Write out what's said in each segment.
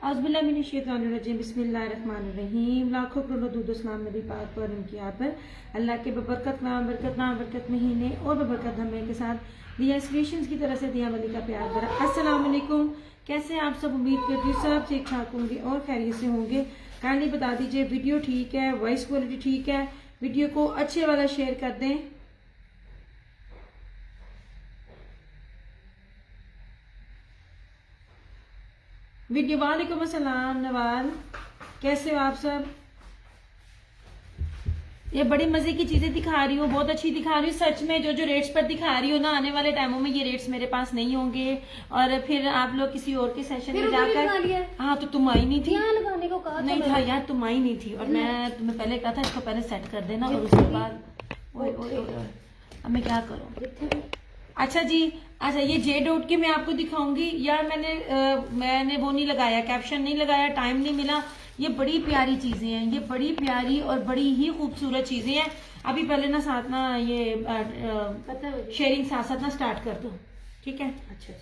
औज़ुबिल्लाहिमिनश्शैतानिर्रजीम बिस्मिल्लाहिर्रहमानिर्रहीम। लाखों करोड़ों दुरूद व सलाम नबी पाक पर, उनकी याद पर। अल्लाह के बबरकत महीने और बबरकत हमें के साथ दिया क्रिएशंस की तरफ से दिया वली का प्यार भरा अस्सलाम वालेकुम। कैसे आप सब? उम्मीद करती हूँ सब ठीक ठाक होंगे और खैरियत से होंगे। काइंडली बता दीजिए वीडियो ठीक है, वॉइस क्वालिटी ठीक है, वीडियो को अच्छे वाला शेयर कर दें। वीडियो वालेकुम अस्सलाम नवाल, कैसे हो आप सब? ये बड़ी मजे की चीजें दिखा रही हूँ, बहुत अच्छी दिखा रही हूँ सच में। जो रेट्स पर दिखा रही हो ना, आने वाले टाइमों में ये रेट्स मेरे पास नहीं होंगे और फिर आप लोग किसी और के सेशन में जाकर। हाँ तो तुम आई नहीं थी, लगाने को कहा नहीं था यार, तुम आई नहीं थी और मैं तुम्हें पहले कहा था इसको पहले सेट कर देना और उसके बाद अब मैं क्या करूँ। अच्छा जी, अच्छा ये जे डॉट के मैं आपको दिखाऊंगी यार। मैंने वो नहीं लगाया, कैप्शन नहीं लगाया, टाइम नहीं मिला। ये बड़ी प्यारी चीजें हैं, ये बड़ी प्यारी और बड़ी ही खूबसूरत चीजें हैं। अभी पहले ना साथ ना ये शेयरिंग साथ साथ ना स्टार्ट कर दो, ठीक है? अच्छा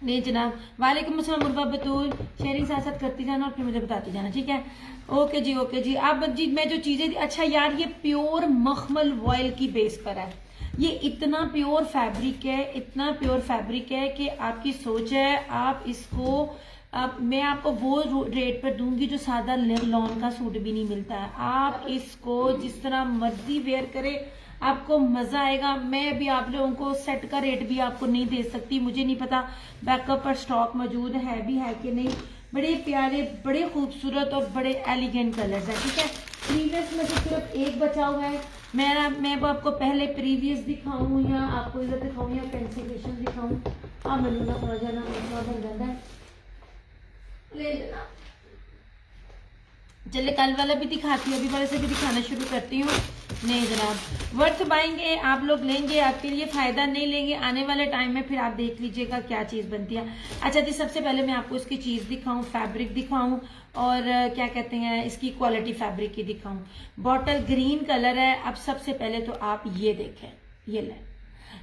नहीं जनाब, वालेकुम अस्सलाम मुर्बा बतूल। शेयरिंग साथ साथ करती जाना और फिर मुझे बताती जाना, ठीक है? ओके जी। अब जी मैं जो चीजें, अच्छा यार ये प्योर मखमल वॉयल की बेस पर है। ये इतना प्योर फैब्रिक है, इतना प्योर फैब्रिक है कि आपकी सोच है आप इसको, अब मैं आपको वो रेट पर दूंगी जो सादा लॉन का सूट भी नहीं मिलता है। आप इसको जिस तरह मर्जी वेयर करें, आपको मजा आएगा। मैं अभी आप लोगों को सेट का रेट भी आपको नहीं दे सकती, मुझे नहीं पता बैकअप पर स्टॉक मौजूद है भी है कि नहीं। बड़े प्यारे, बड़े खूबसूरत और बड़े एलिगेंट कलर्स है, ठीक है? प्रीवियस में तो सिर्फ एक बचा हुआ है। मैं आपको पहले प्रीवियस दिखाऊं या आपको इधर दिखाऊं या कैंसिलेशन दिखाऊं? हाँ मैंने ना थोड़ा जाना बन जाता है, ले लेना। चलिए कल वाला भी दिखाती हूँ, अभी वाले से भी दिखाना शुरू करती हूँ। नहीं जनाब, वर्थ बाइंगे, आप लोग लेंगे, आपके लिए फायदा नहीं लेंगे आने वाले टाइम में, फिर आप देख लीजिएगा क्या चीज बनती है। अच्छा जी, सबसे पहले मैं आपको इसकी चीज दिखाऊं, फैब्रिक दिखाऊं और क्या कहते हैं इसकी क्वालिटी फैब्रिक की दिखाऊं। बॉटल ग्रीन कलर है। अब सबसे पहले तो आप ये देखें, ये लें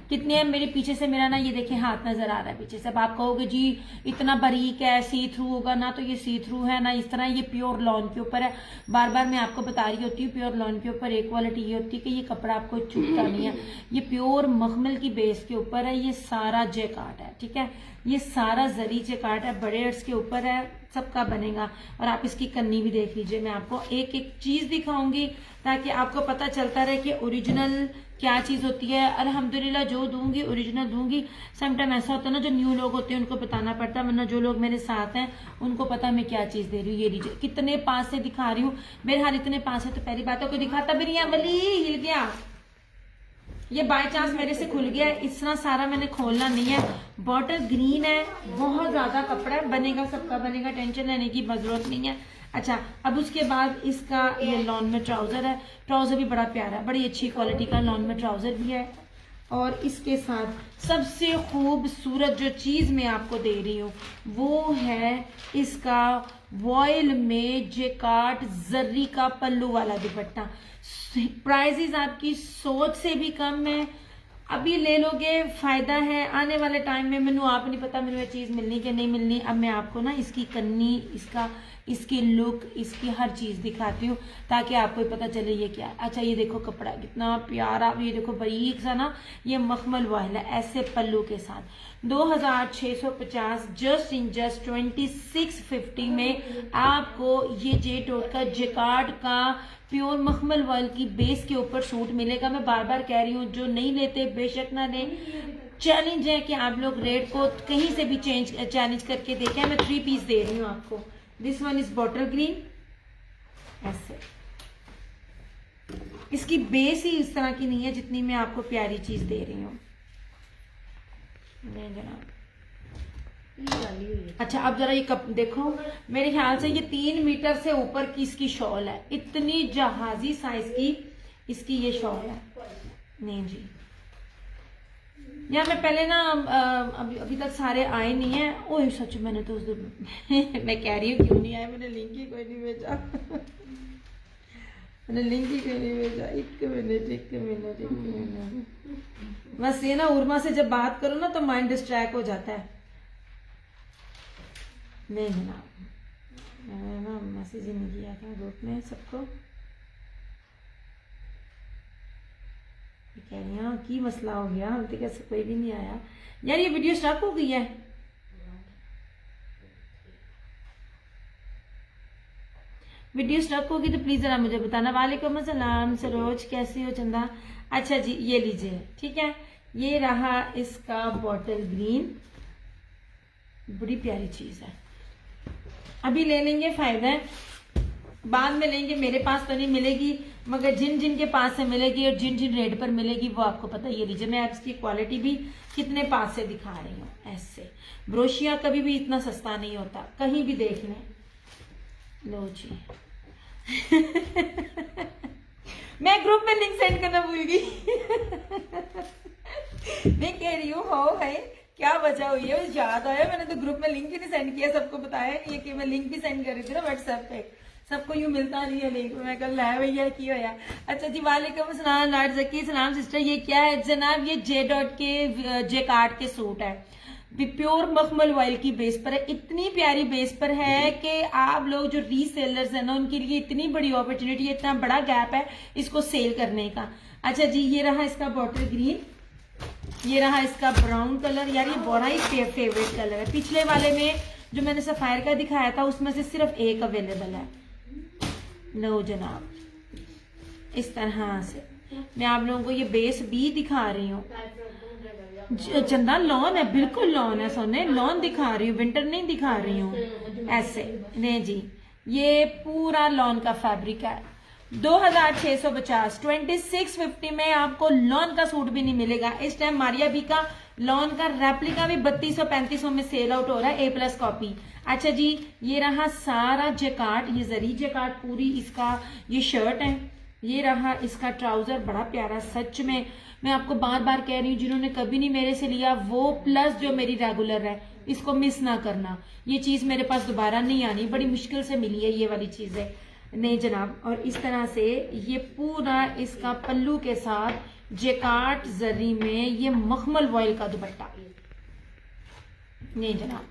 कितने हैं। मेरे पीछे से मेरा ना ये देखें हाथ नजर आ रहा है पीछे से। अब आप कहोगे जी इतना बारीक है, सी थ्रू होगा ना, तो ये सी थ्रू है ना इस तरह, ये प्योर लॉन के ऊपर है। बार बार मैं आपको बता रही होती हूँ, प्योर लॉन के ऊपर एक क्वालिटी ये होती है कि ये कपड़ा आपको चुभता नहीं है। ये प्योर मखमल की बेस के ऊपर है, ये सारा जैकार्ड है, ठीक है? ये सारा जरी जैकार्ड है, बड़े अर्स के ऊपर है, सबका बनेगा। और आप इसकी कन्नी भी देख लीजिए। मैं आपको एक एक चीज दिखाऊंगी ताकि आपको पता चलता रहे कि ओरिजिनल क्या चीज होती है। अल्हम्दुलिल्लाह जो दूंगी ओरिजिनल दूंगी। समटाइम ऐसा होता है ना, जो न्यू लोग होते हैं उनको बताना पड़ता है, वरना जो लोग मेरे साथ हैं उनको पता मैं क्या चीज दे रही हूँ। ये लीजिए, कितने पास से दिखा रही हूँ, मेरे हाथ इतने पास है तो पहली बात को दिखाता भी नहीं है। वली हिल गया, ये बाय चांस मेरे से खुल गया, इतना सारा मैंने खोलना नहीं है। बॉटल ग्रीन है, बहुत ज्यादा कपड़ा है, बनेगा सबका बनेगा, टेंशन लेने की जरूरत नहीं है। अच्छा, अब उसके बाद इसका ये लॉन में ट्राउजर है। ट्राउजर भी बड़ा प्यारा है, बड़ी अच्छी क्वालिटी का लॉन में ट्राउजर भी है। और इसके साथ सबसे खूबसूरत जो चीज मैं आपको दे रही हूँ वो है इसका वॉयल में जेकार्ड जर्री का पल्लू वाला दुपट्टा। प्राइजेस आपकी सोच से भी कम है, अभी ले लोगे फायदा है। आने वाले टाइम में मैनू आप नहीं पता मेरे चीज मिलनी कि नहीं मिलनी। अब मैं आपको ना इसकी कन्नी, इसकी लुक, इसकी हर चीज दिखाती हूँ ताकि आपको पता चले ये क्या है। अच्छा ये देखो कपड़ा कितना प्यारा, ये देखो बारीक सा ना, ये मखमल वॉयल है ऐसे पल्लू के साथ। 2650 जस्ट इन जस्ट 2650 में आपको ये जे डॉट का जैकार्ड का प्योर मखमल वॉयल की बेस के ऊपर सूट मिलेगा। मैं बार बार कह रही हूँ, जो नहीं लेते बेशक ना लें। चैलेंज है कि आप लोग रेट को कहीं से भी चैलेंज करके देखें। मैं 3 पीस दे रही हूँ आपको। This one is bottle green, ऐसे इसकी बेस ही इस तरह की नहीं है जितनी मैं आपको प्यारी चीज दे रही हूँ। नहीं जनाब, अच्छा अब जरा ये कप देखो, मेरे ख्याल से ये 3 मीटर से ऊपर की इसकी शॉल है, इतनी जहाजी साइज की इसकी ये शॉल है। नहीं जी, यार मैं पहले ना अभी तक सारे आए नहीं है। ओह सच, मैंने तो उस दिन मैं कह रही हूँ क्यों नहीं आए, मैंने लिंक ही कोई नहीं भेजा मैंने लिंक ही कोई नहीं भेजा। एक मिनट बस ये ना उर्मा से जब बात करो ना तो माइंड डिस्ट्रैक्ट हो जाता है। नहीं जनाब, मैंने ना मैसेज ही नहीं किया था ग्रुप में सबको। कह रही हैं की मसला हो गया, हम तो कैसे कोई भी नहीं आया यार, ये वीडियो स्टॉप हो गई है। वीडियो स्टॉप होगी तो प्लीज जरा मुझे बताना। वालेकुम अस्सलाम सरोज, कैसी हो चंदा? अच्छा जी ये लीजिए, ठीक है, ये रहा इसका बॉटल ग्रीन, बड़ी प्यारी चीज है। अभी ले लेंगे फायदा है, बाद में लेंगे, मेरे पास तो नहीं मिलेगी, मगर जिन जिन के पास से मिलेगी और जिन जिन रेट पर मिलेगी वो आपको पता। ये लीजिए, मैं इसकी क्वालिटी भी कितने पास से दिखा रही हूँ। ऐसे ब्रोशिया कभी भी इतना सस्ता नहीं होता, कहीं भी देख लें। लो जी मैं ग्रुप में लिंक सेंड करना भूल गई मैं कह रही हूँ हो है क्या वजह हुई है, याद आया, मैंने तो ग्रुप में लिंक ही नहीं सेंड किया, सबको बताया नहीं है कि मैं लिंक भी सेंड कर रही थी ना व्हाट्सएप पे, सबको यूं मिलता नहीं है लिंक। मैं कल है भैया की होया। अच्छा जी वालेकुम अस्सलाम लाड जकी सलाम सिस्टर, ये क्या है जनाब? ये जे डॉट के जे कार्ड के सूट है, प्योर मखमल ऑयल की बेस पर है, इतनी प्यारी बेस पर है कि आप लोग जो रीसेलर्स है ना उनके लिए इतनी बड़ी अपॉर्चुनिटी है, इतना बड़ा गैप है इसको सेल करने का। अच्छा जी ये रहा इसका बॉटल ग्रीन, ये रहा इसका ब्राउन कलर, यार ये बड़ा ही फेवरेट कलर है। पिछले वाले में जो मैंने सफायर का दिखाया था उसमें से सिर्फ एक अवेलेबल है। लो जनाब, इस तरह से मैं आप लोगों को ये बेस भी दिखा रही हूँ। चंदा लॉन है, बिल्कुल लॉन है सोने, लॉन दिखा रही हूँ, विंटर नहीं दिखा रही हूँ। ऐसे नहीं जी, ये पूरा लॉन का फैब्रिक है। 2650 2650 में आपको लॉन का सूट भी नहीं मिलेगा। इस टाइम मारिया बी का लॉन का रेप्लिका भी 3200-3500 में सेल आउट हो रहा है, A+ कॉपी। अच्छा जी ये रहा सारा जैकार्ड, ये जरी जैकार्ड पूरी इसका ये शर्ट है, ये रहा इसका ट्राउजर, बड़ा प्यारा। सच में मैं आपको बार बार कह रही हूँ, जिन्होंने कभी नहीं मेरे से लिया वो प्लस जो मेरी रेगुलर है, इसको मिस ना करना। ये चीज मेरे पास दोबारा नहीं आनी, बड़ी मुश्किल से मिली है ये वाली चीजें। नहीं जनाब, और इस तरह से ये पूरा इसका पल्लू के साथ जैकार्ड जरी में ये मखमल वॉयल का दुपट्टा। नहीं जनाब,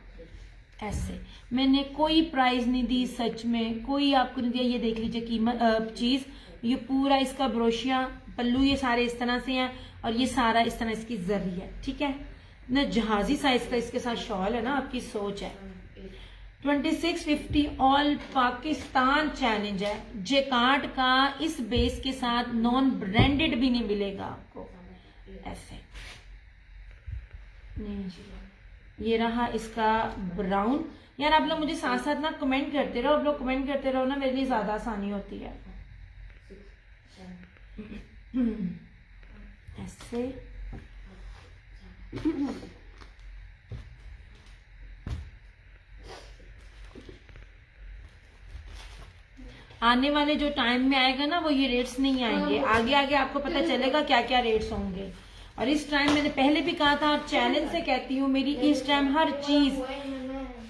ऐसे मैंने कोई प्राइस नहीं दी, सच में कोई आपको नहीं दिया। ये देख लीजिए कीमत चीज, ये पूरा इसका ब्रोशिया पल्लू ये सारे इस तरह से हैं और ये सारा इस तरह इसकी जरी है, ठीक है ना, जहाजी साइज का इसके साथ शॉल है ना, आपकी सोच है। 2650 ऑल पाकिस्तान चैलेंज है, जैकार्ड का इस बेस के साथ नॉन ब्रांडेड भी नहीं मिलेगा आपको। ऐसे ये रहा इसका ब्राउन। यार आप लोग मुझे साथ साथ ना कमेंट करते रहो, आप लोग कमेंट करते रहो ना, मेरे लिए ज्यादा आसानी होती है। ऐसे आने वाले जो टाइम में आएगा ना वो ये रेट्स नहीं आएंगे, आगे आगे आपको पता चलेगा क्या क्या रेट्स होंगे। और इस टाइम मैंने पहले भी कहा था और चैलेंज से कहती हूँ, मेरी इस टाइम हर चीज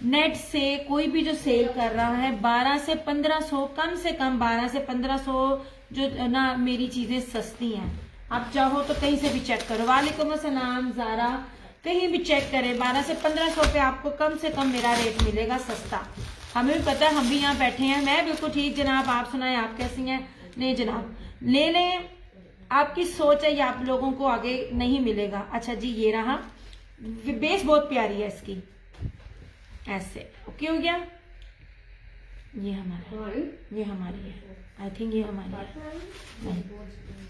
नेट से कोई भी जो सेल कर रहा है 12 से 1500, कम से कम 12 से 1500 जो ना मेरी चीजें सस्ती हैं। आप चाहो तो कहीं से भी चेक करो। वालेकुम अस्सलाम ज़ारा, कहीं भी चेक करें 12 से 1500 पे आपको कम से कम मेरा रेट मिलेगा सस्ता। हमें भी पता है, हम भी यहाँ बैठे हैं। मैं बिल्कुल ठीक जनाब, आप सुनाए आप कैसी हैं? नहीं जनाब, ले लें, आपकी सोच है, ये आप लोगों को आगे नहीं मिलेगा। अच्छा जी ये रहा, बेस बहुत प्यारी है इसकी, ऐसे ओके हो गया। ये हमारी है, आई थिंक ये हमारी है,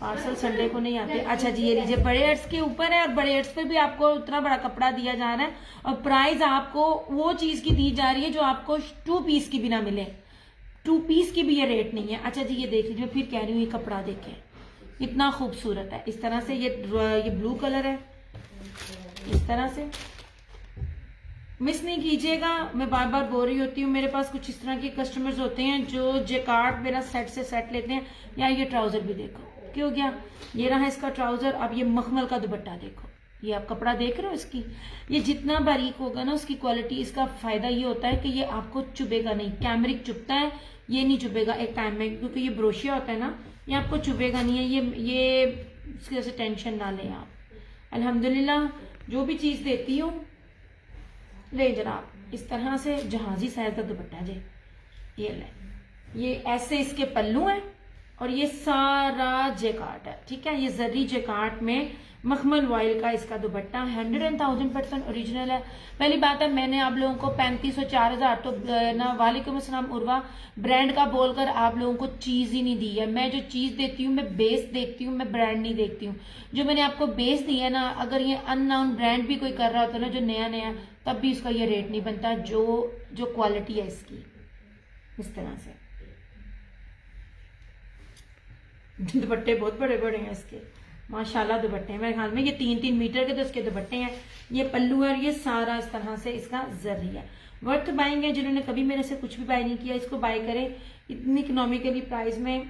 पार्सल संडे को नहीं आते। अच्छा जी ये लीजिए, बड़े एड्स के ऊपर है और बड़े एड्स पर भी आपको उतना बड़ा कपड़ा दिया जा रहा है और प्राइस आपको वो चीज की दी जा रही है जो आपको 2 पीस की भी ना मिले, 2 पीस की भी ये रेट नहीं है। अच्छा जी ये देख लीजिए, फिर कह रही हूँ ये कपड़ा देखें, इतना खूबसूरत है। इस तरह से ये ब्लू कलर है, इस तरह से मिस नहीं कीजिएगा। मैं बार बार बोल रही होती हूँ, मेरे पास कुछ इस तरह के कस्टमर्स होते हैं जो जैकार्ड मेरा सेट से सेट लेते हैं। या ये ट्राउजर भी देखो क्यों गया, ये रहा इसका ट्राउजर। अब ये मखमल का दुपट्टा देखो, ये आप कपड़ा देख रहे हो इसकी, ये जितना बारीक होगा ना उसकी क्वालिटी, इसका फायदा ये होता है कि ये आपको चुभेगा नहीं। कैमरिक चुभता है, ये नहीं चुभेगा एक टाइम में, क्योंकि ये ब्रोशिया होता है ना, ये आपको चुभेगा नहीं है। ये इसकी वजह से टेंशन ना लें आप। अल्हम्दुलिल्लाह जो भी चीज देती हूँ ले जनाब, इस तरह से जहाजी साइज का दुपट्टा जे, ये ले, ये ऐसे इसके पल्लू हैं और ये सारा जेकार्ट है, ठीक है। ये जरी जेकार्ट में मखमल वॉइल का इसका दुपट्टा 100,000% ओरिजिनल है। पहली बात है, मैंने आप लोगों को 3500 4000 तो ना, वालेकुम अस्सलाम उर्वा, ब्रांड का बोलकर आप लोगों को चीज ही नहीं दी है। मैं जो चीज देती हूँ मैं बेस देखती हूँ, मैं ब्रांड नहीं देखती हूँ। जो मैंने आपको बेस दिया है ना, अगर ये अननोन ब्रांड भी कोई कर रहा होता ना जो नया नया, तब भी उसका ये रेट नहीं बनता जो क्वालिटी है इसकी। इस तरह से दुपट्टे बहुत बड़े बड़े हैं इसके, माशाल्लाह दुपट्टे हैं। मेरे ख्याल में ये 3-3 मीटर के तो इसके दुपट्टे हैं। ये पल्लू है और ये सारा इस तरह से इसका जरी है। वर्थ बाइंग है, जिन्होंने कभी मेरे से कुछ भी बाय नहीं किया इसको बाय करें इतनी इकोनॉमिकली प्राइस में,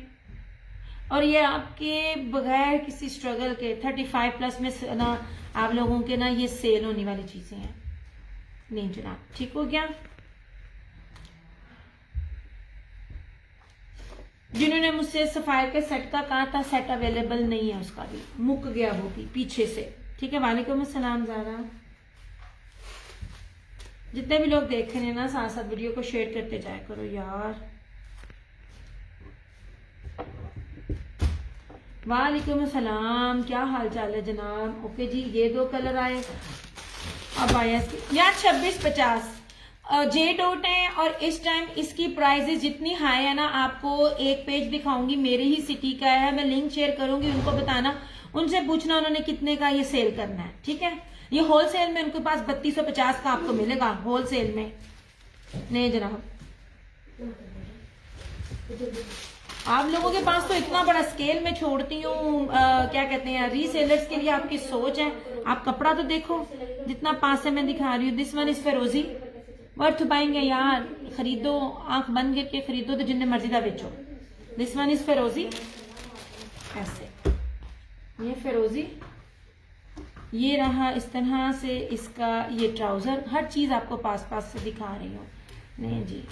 और ये आपके बगैर किसी स्ट्रगल के 35+ में ना आप लोगों के ना ये सेल होने वाली चीजें हैं। नहीं जनाब, ठीक हो गया। जिन्होंने मुझसे सफायर के सेट का कहा था, सेट अवेलेबल नहीं है, उसका भी मुक गया, वो भी पीछे से, ठीक है। वालेकुम अस्सलाम ज़ारा। जितने भी लोग देख रहे हैं ना, साथ साथ वीडियो को शेयर करते जाया करो यार। वालेकुम अस्सलाम, क्या हाल चाल है जनाब। ओके जी, ये 2 कलर आए। अब आया यार 2650 जे डॉट है, और इस टाइम इसकी प्राइसेस जितनी हाई है ना, आपको एक पेज दिखाऊंगी मेरे ही सिटी का है, मैं लिंक शेयर करूंगी, उनको बताना, उनसे पूछना उन्होंने कितने का ये सेल करना है, ठीक है। ये होलसेल में उनके पास 3250 का आपको मिलेगा होलसेल में। नहीं जनाब, आप लोगों के पास तो इतना बड़ा स्केल में छोड़ती हूँ, क्या कहते हैं, रीसेलर्स के लिए आपकी सोच है। आप कपड़ा तो देखो जितना पास से मैं दिखा रही हूँ। दिस वन इज फिरोजी, वर्थ बाइंगे यार, खरीदो, आंख बंद करके खरीदो तो जितने मर्जी का बेचो। दिस वन इज फिरोजी, ऐसे ये फिरोजी, ये रहा इस तरह से इसका ये ट्राउजर, हर चीज आपको पास पास से दिखा रही हूँ। नहीं जी,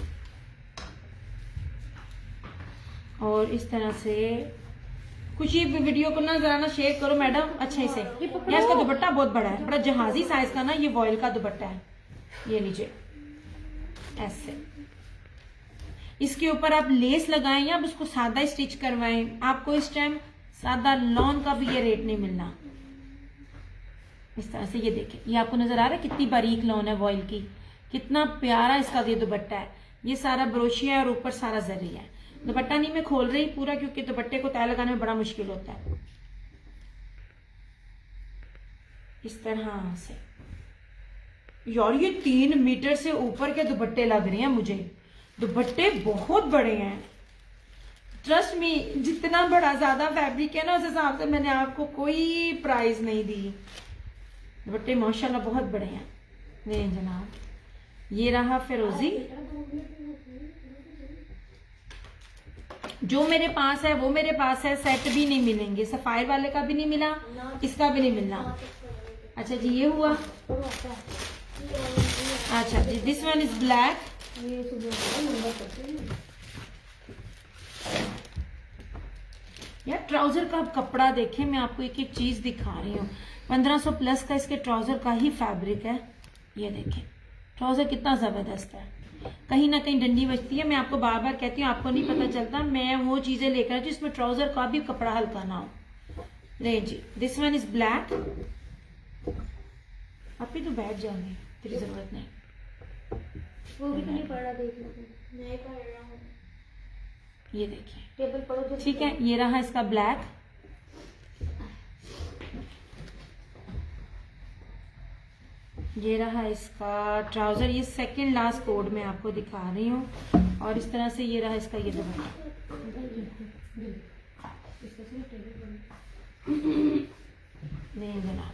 और इस तरह से कुछ ये वीडियो को ना जरा ना शेयर करो मैडम अच्छे से। यार इसका दुपट्टा बहुत बड़ा है, बड़ा जहाजी साइज का ना ये वॉयल का दुपट्टा है। ये लीजिए ऐसे, इसके ऊपर आप लेस लगाएं या आप उसको सादा स्टिच करवाएं, आपको इस टाइम सादा लॉन का भी ये रेट नहीं मिलना। इस तरह से ये देखें, ये आपको नजर आ रहा है कितनी बारीक लॉन है वॉयल की, कितना प्यारा इसका ये दुपट्टा है। ये सारा ब्रोशिया है और ऊपर सारा जरी है। दुपट्टा नहीं मैं खोल रही पूरा, क्योंकि दुपट्टे को तय लगाने में बड़ा मुश्किल होता है। इस तरह से यार ये 3 मीटर से ऊपर के दुपट्टे लग रहे हैं मुझे, दुपट्टे बहुत बड़े हैं। ट्रस्ट मी, जितना बड़ा ज्यादा फैब्रिक है ना उस हिसाब से मैंने आपको कोई प्राइस नहीं दी। दुपट्टे माशाल्लाह बहुत बड़े हैं। नहीं जनाब, ये रहा फिरोजी, जो मेरे पास है वो मेरे पास है, सेट भी नहीं मिलेंगे, सफायर वाले का भी नहीं मिला, इसका भी नहीं मिलना। अच्छा जी, ये हुआ। अच्छा जी, दिस वन इज ब्लैक। यार ट्राउजर का कपड़ा देखें, मैं आपको एक एक चीज दिखा रही हूँ। 1500+ का इसके ट्राउजर का ही फैब्रिक है। ये देखें ट्राउजर कितना जबरदस्त है, कहीं ना कहीं डंडी बजती है। मैं आपको बार बार कहती हूँ, आपको नहीं पता चलता, मैं वो चीजें लेकर आती हूँ जिसमें ट्राउजर का भी कपड़ा हल्का ना हो। नहीं जी, दिस वन इज ब्लैक। आप ही तो बैठ जाओगे, तेरी जरूरत नहीं। वो भी नहीं पढ़ा, देख लो मैं पढ़ रहा हूँ। ये देखिए टेबल पढ़ो, ठीक है। ये रहा इसका ब्लैक, ये रहा इसका ट्राउजर। ये सेकंड लास्ट कोड में आपको दिखा रही हूँ, और इस तरह से ये रहा इसका ये दुपट्टा। नहीं जनाब,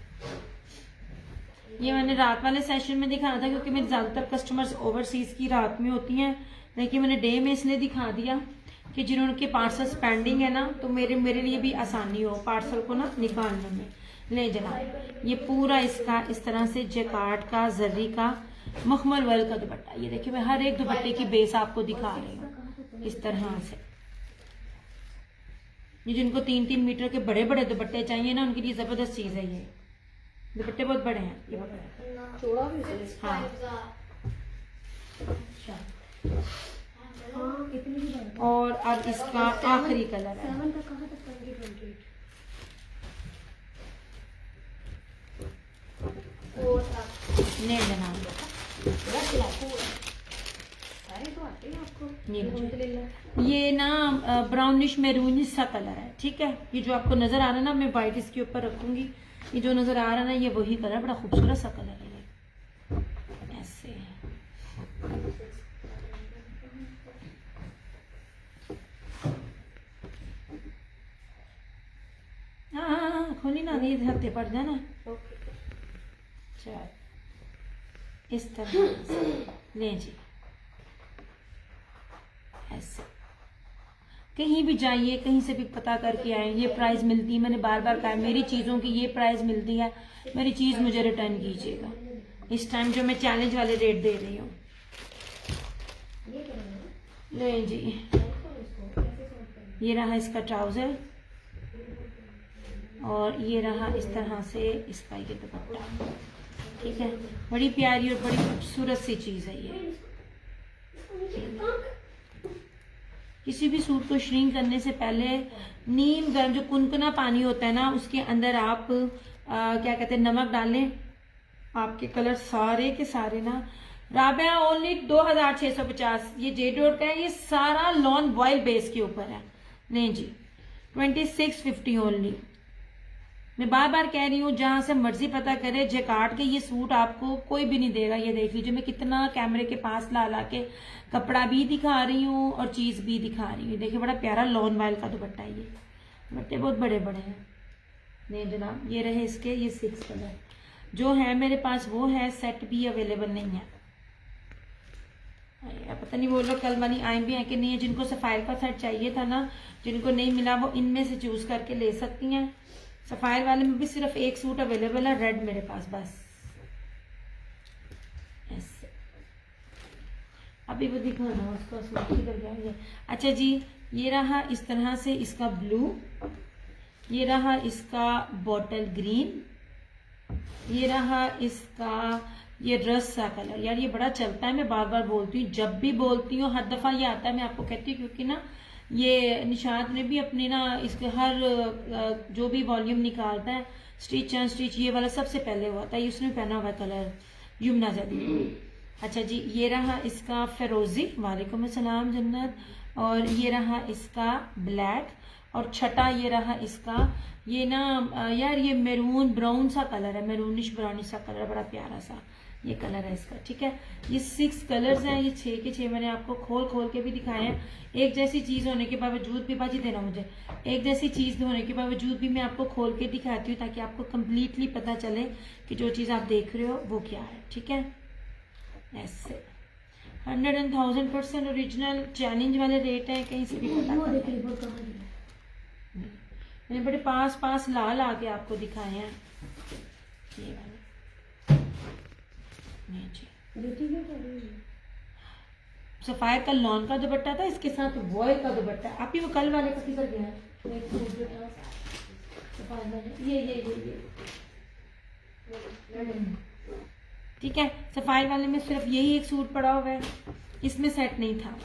ये मैंने रात वाले सेशन में दिखाया था, क्योंकि मेरे ज्यादातर कस्टमर्स ओवरसीज की रात में होती हैं। लेकिन मैंने डे में इसलिए दिखा दिया कि जिन्होंने पार्सल पेंडिंग है ना, तो मेरे लिए भी आसानी हो पार्सल को ना निकालने में। ले जनाब, ये पूरा इसका इस तरह से जैकार्ड का जरी का मखमल वर्क का दुपट्टा। ये देखिए, मैं हर एक दुपट्टे की बेस आपको दिखा रही हूँ इस तरह से। ये जिनको 3-3 मीटर के बड़े बड़े दुपट्टे चाहिए ना, उनके लिए जबरदस्त चीज है। ये दुपट्टे बहुत बड़े हैं, ये बहुत चौड़ा भी है। हाँ। हाँ इतनी ही बात है। और अब इसका आखिरी कलर है। 7 तक कहाँ तक पढ़ेंगे? 28 और नहीं जनाब, पूरा खिलाते हुए सारे तो आते हैं आपको। अल्हम्दुलिल्लाह। ये ना ब्राउनिश मैरूनिश सा कलर है, ठीक है। ये जो आपको नजर आ रहा है ना, मैं वाइट इसके ऊपर रखूंगी, ये जो नजर आ रहा है ना, ये वही कलर, बड़ा खूबसूरत सा कलर है ये। ऐसे हाँ खोली ना, ये हफ्ते पड़ जाना। चल इस तरह से ले जी, ऐसे कहीं भी जाइए, कहीं से भी पता करके आए, ये प्राइस मिलती है। मैंने बार बार कहा मेरी चीज़ों की ये प्राइस मिलती है, मेरी चीज़ मुझे रिटर्न कीजिएगा। इस टाइम जो मैं चैलेंज वाले रेट दे रही हूँ। ले जी, ये रहा इसका ट्राउज़र और ये रहा इस तरह से इसका ये दुपट्टा, ठीक है। बड़ी प्यारी और बड़ी खूबसूरत सी चीज़ है ये। किसी भी सूट को श्रिंक करने से पहले नीम गर्म जो कुनकुना पानी होता है ना, उसके अंदर आप क्या कहते हैं, नमक डालें। आपके कलर सारे के सारे ना राबिया ओनली 2650। ये जेडोर का है, ये सारा लॉन वॉयल बेस के ऊपर है। नहीं जी 2650 ओनली। मैं बार बार कह रही हूँ, जहां से मर्जी पता करे, जैकार्ड के ये सूट आपको कोई भी नहीं देगा। ये देख लीजिए, मैं कितना कैमरे के पास ला ला के कपड़ा भी दिखा रही हूँ और चीज भी दिखा रही हूँ। देखिए बड़ा प्यारा लॉन वाइल का दुपट्टा है ये, दुपट्टे बहुत बड़े बड़े हैं। नहीं जनाब, ये रहे इसके ये 6 कलर जो है मेरे पास, वो है, सेट भी अवेलेबल नहीं है। पता नहीं वो लोग कल वाली आए भी हैं कि नहीं है। जिनको सफायर का सेट चाहिए था ना, जिनको नहीं मिला, वो इनमें से चूज करके ले सकती हैं। सफायर वाले में भी सिर्फ एक सूट अवेलेबल है, रेड मेरे पास बस। ऐसे अभी वो दिखाना उसका सूट किधर गया ये। अच्छा जी, ये रहा इस तरह से इसका ब्लू, ये रहा इसका बॉटल ग्रीन, ये रहा इसका ये रस सा कलर। यार ये बड़ा चलता है, मैं बार बार बोलती हूँ, जब भी बोलती हूँ हर दफा ये आता है, मैं आपको कहती हूँ, क्योंकि ना ये निशात ने भी अपने ना इसके हर जो भी वॉल्यूम निकालता है, स्टिच एंड स्टिच ये वाला सबसे पहले हुआ था, उसने पहना हुआ कलर यमुना जदी। अच्छा जी, ये रहा इसका फिरोजी, वालेकुम अस्सलाम जन्नत, और ये रहा इसका ब्लैक, और छठा ये रहा इसका ये ना यार ये मैरून ब्राउन सा कलर है, मैरूनिश ब्राउनिश सा कलर, बड़ा प्यारा सा ये कलर है इसका, ठीक है। ये 6 कलर्स हैं, ये 6 के 6 मैंने आपको खोल खोल के भी दिखाए हैं। एक जैसी चीज होने के बावजूद भी, बाजी देना मुझे, एक जैसी चीज होने के बावजूद भी मैं आपको खोल के दिखाती हूँ, ताकि आपको कम्प्लीटली पता चले कि जो चीज आप देख रहे हो वो क्या है, ठीक है। ऐसे 100% ओरिजिनल चैलेंज वाले रेट है, कहीं से भी पता कर। मैंने बड़े पास पास ला ला के आपको दिखाए हैं ये वाले। सफायर का लॉन का दुपट्टा था, इसके साथ वॉयल का दुपट्टा। आप ही वो कल वाले का किधर गया है? ये ठीक है। सफायर वाले में सिर्फ यही एक सूट पड़ा हुआ है, इसमें सेट नहीं था।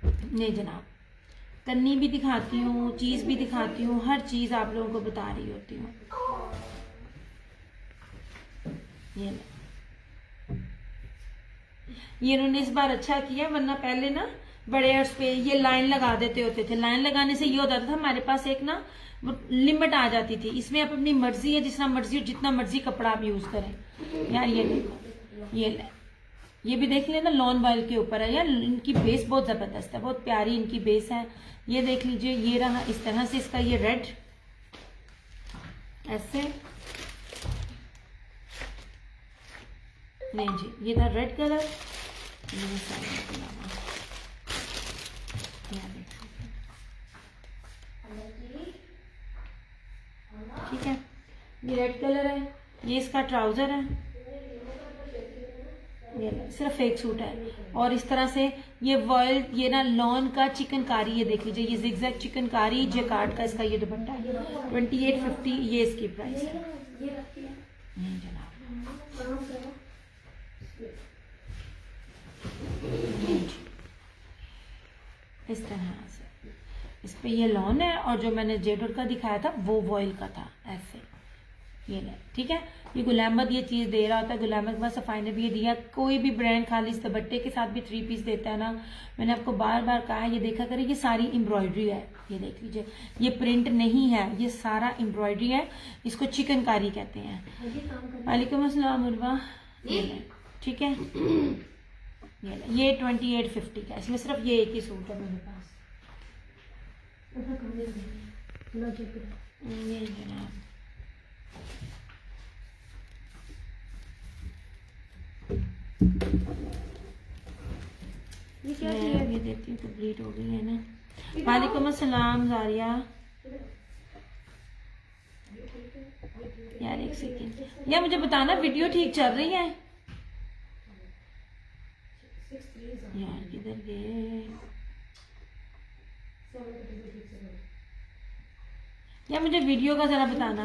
नहीं जनाब, कन्नी भी दिखाती हूँ, चीज भी दिखाती हूँ, हर चीज आप लोगों को बता रही होती हूँ। ये इन्होंने इस बार अच्छा किया, वरना पहले ना बड़े अर्ज पे ये लाइन लगा देते होते थे। लाइन लगाने से ये होता था हमारे पास एक ना लिमिट आ जाती थी। इसमें आप अपनी मर्जी है, जितना मर्जी जितना मर्जी कपड़ा आप यूज करें। यार ये देखो, ये भी देख लेना, लॉन वॉयल के ऊपर है यार। इनकी बेस बहुत जबरदस्त है, बहुत प्यारी इनकी बेस है। ये देख लीजिए, ये रहा इस तरह से इसका ये रेड, ऐसे नहीं जी, ये था रेड कलर। ठीक है, ये रेड कलर है, ये इसका ट्राउजर है, ये सिर्फ एक सूट है। और इस तरह से ये वॉयल, ये ना लॉन का चिकनकारी, ये देख लीजिए, ये जिगजैग चिकनकारी जैकार्ड का इसका ये दुपट्टा है। 2850 ये इसकी प्राइस है। नहीं जनाब, इस तरह से इस पे ये लॉन है, और जो मैंने जेडोर का दिखाया था वो वॉइल का था, ऐसे ये ले, ठीक है। ये गुलाम अहमद ये चीज़ दे रहा होता है, गुलाम अहमद सफाई ने भी ये दिया। कोई भी ब्रांड खाली इस दुपट्टे के साथ भी 3 पीस देता है ना, मैंने आपको बार बार कहा है, ये देखा करें, ये सारी एम्ब्रॉयडरी है, ये देख लीजिए, ये प्रिंट नहीं है, ये सारा एम्ब्रॉयडरी है, इसको चिकनकारी कहते हैं। वालेकुम अस्सलाम उर्वा, ये ले, ठीक है। ये 2850 का, इसमें सिर्फ ये एक ही सूट है मेरे पास। ये जनाब ये क्या मैं चाहिए? ये देती हूँ, कंप्लीट हो गई है ना। वालेकुम अस्सलाम जारिया। यार एक सेकेंड, यार मुझे बताना वीडियो ठीक चल रही है? यार किधर गए यार, मुझे वीडियो का जरा बताना।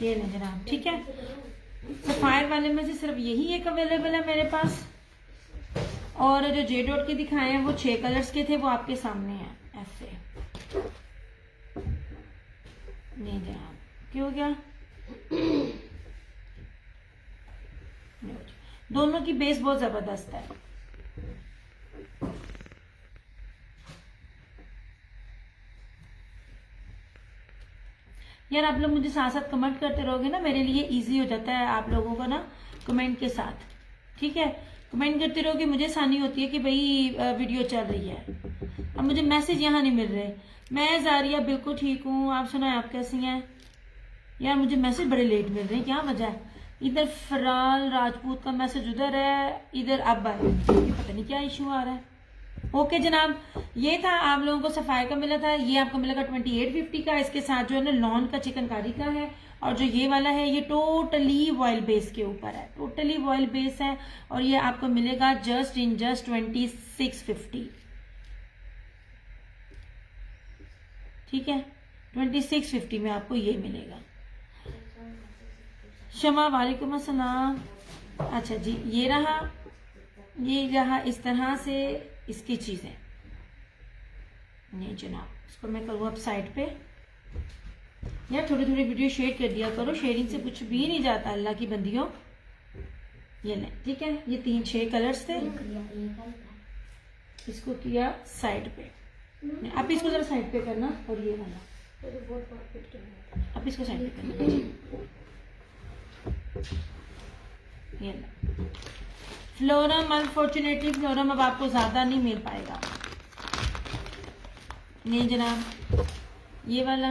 ये ले जनाब, ठीक है। सफायर वाले में से सिर्फ यही एक अवेलेबल है मेरे पास, और जो जे डॉट के दिखाए हैं वो 6 कलर्स के थे, वो आपके सामने हैं ऐसे। नहीं जनाब, क्यों क्या? दोनों की बेस बहुत जबरदस्त है। यार आप लोग मुझे साथ साथ कमेंट करते रहोगे ना, मेरे लिए इजी हो जाता है आप लोगों को ना कमेंट के साथ, ठीक है। कमेंट करते रहोगे, मुझे आसानी होती है कि भाई वीडियो चल रही है। अब मुझे मैसेज यहाँ नहीं मिल रहे। मैं जारिया बिल्कुल ठीक हूँ, आप सुनाए आप कैसी हैं? यार मुझे मैसेज बड़े लेट मिल रहे हैं, क्या वजह है? इधर फराल राजपूत का मैसेज उधर है, इधर अब आए, पता नहीं क्या इशू आ रहा है। ओके जनाब, ये था आप लोगों को सफाई का मिला था, ये आपको मिलेगा 2850 का। इसके साथ जो है ना लॉन का चिकनकारी का है, और जो ये वाला है ये टोटली वॉयल बेस के ऊपर है, टोटली वॉयल बेस है, और ये आपको मिलेगा जस्ट 2650, ठीक है। 2650 में आपको ये मिलेगा। शमा वालेकुम अस्सलाम। अच्छा जी, ये रहा इस तरह से इसकी चीजें। नहीं जनाब, इसको मैं करूँ अब साइड पे। यार थोड़ी थोड़ी वीडियो शेयर कर दिया करो, शेयरिंग से कुछ भी नहीं जाता अल्लाह की बंदियों। ये ले, ठीक है। ये 6 कलर्स थे, इसको किया साइड पे। अब इसको जरा साइड पे करना, और ये वाला अब इसको साइड पे करना। ये फ्लोरम, अनफॉर्चुनेटली फ्लोरम अब आपको ज्यादा नहीं मिल पाएगा। नहीं जनाब, ये वाला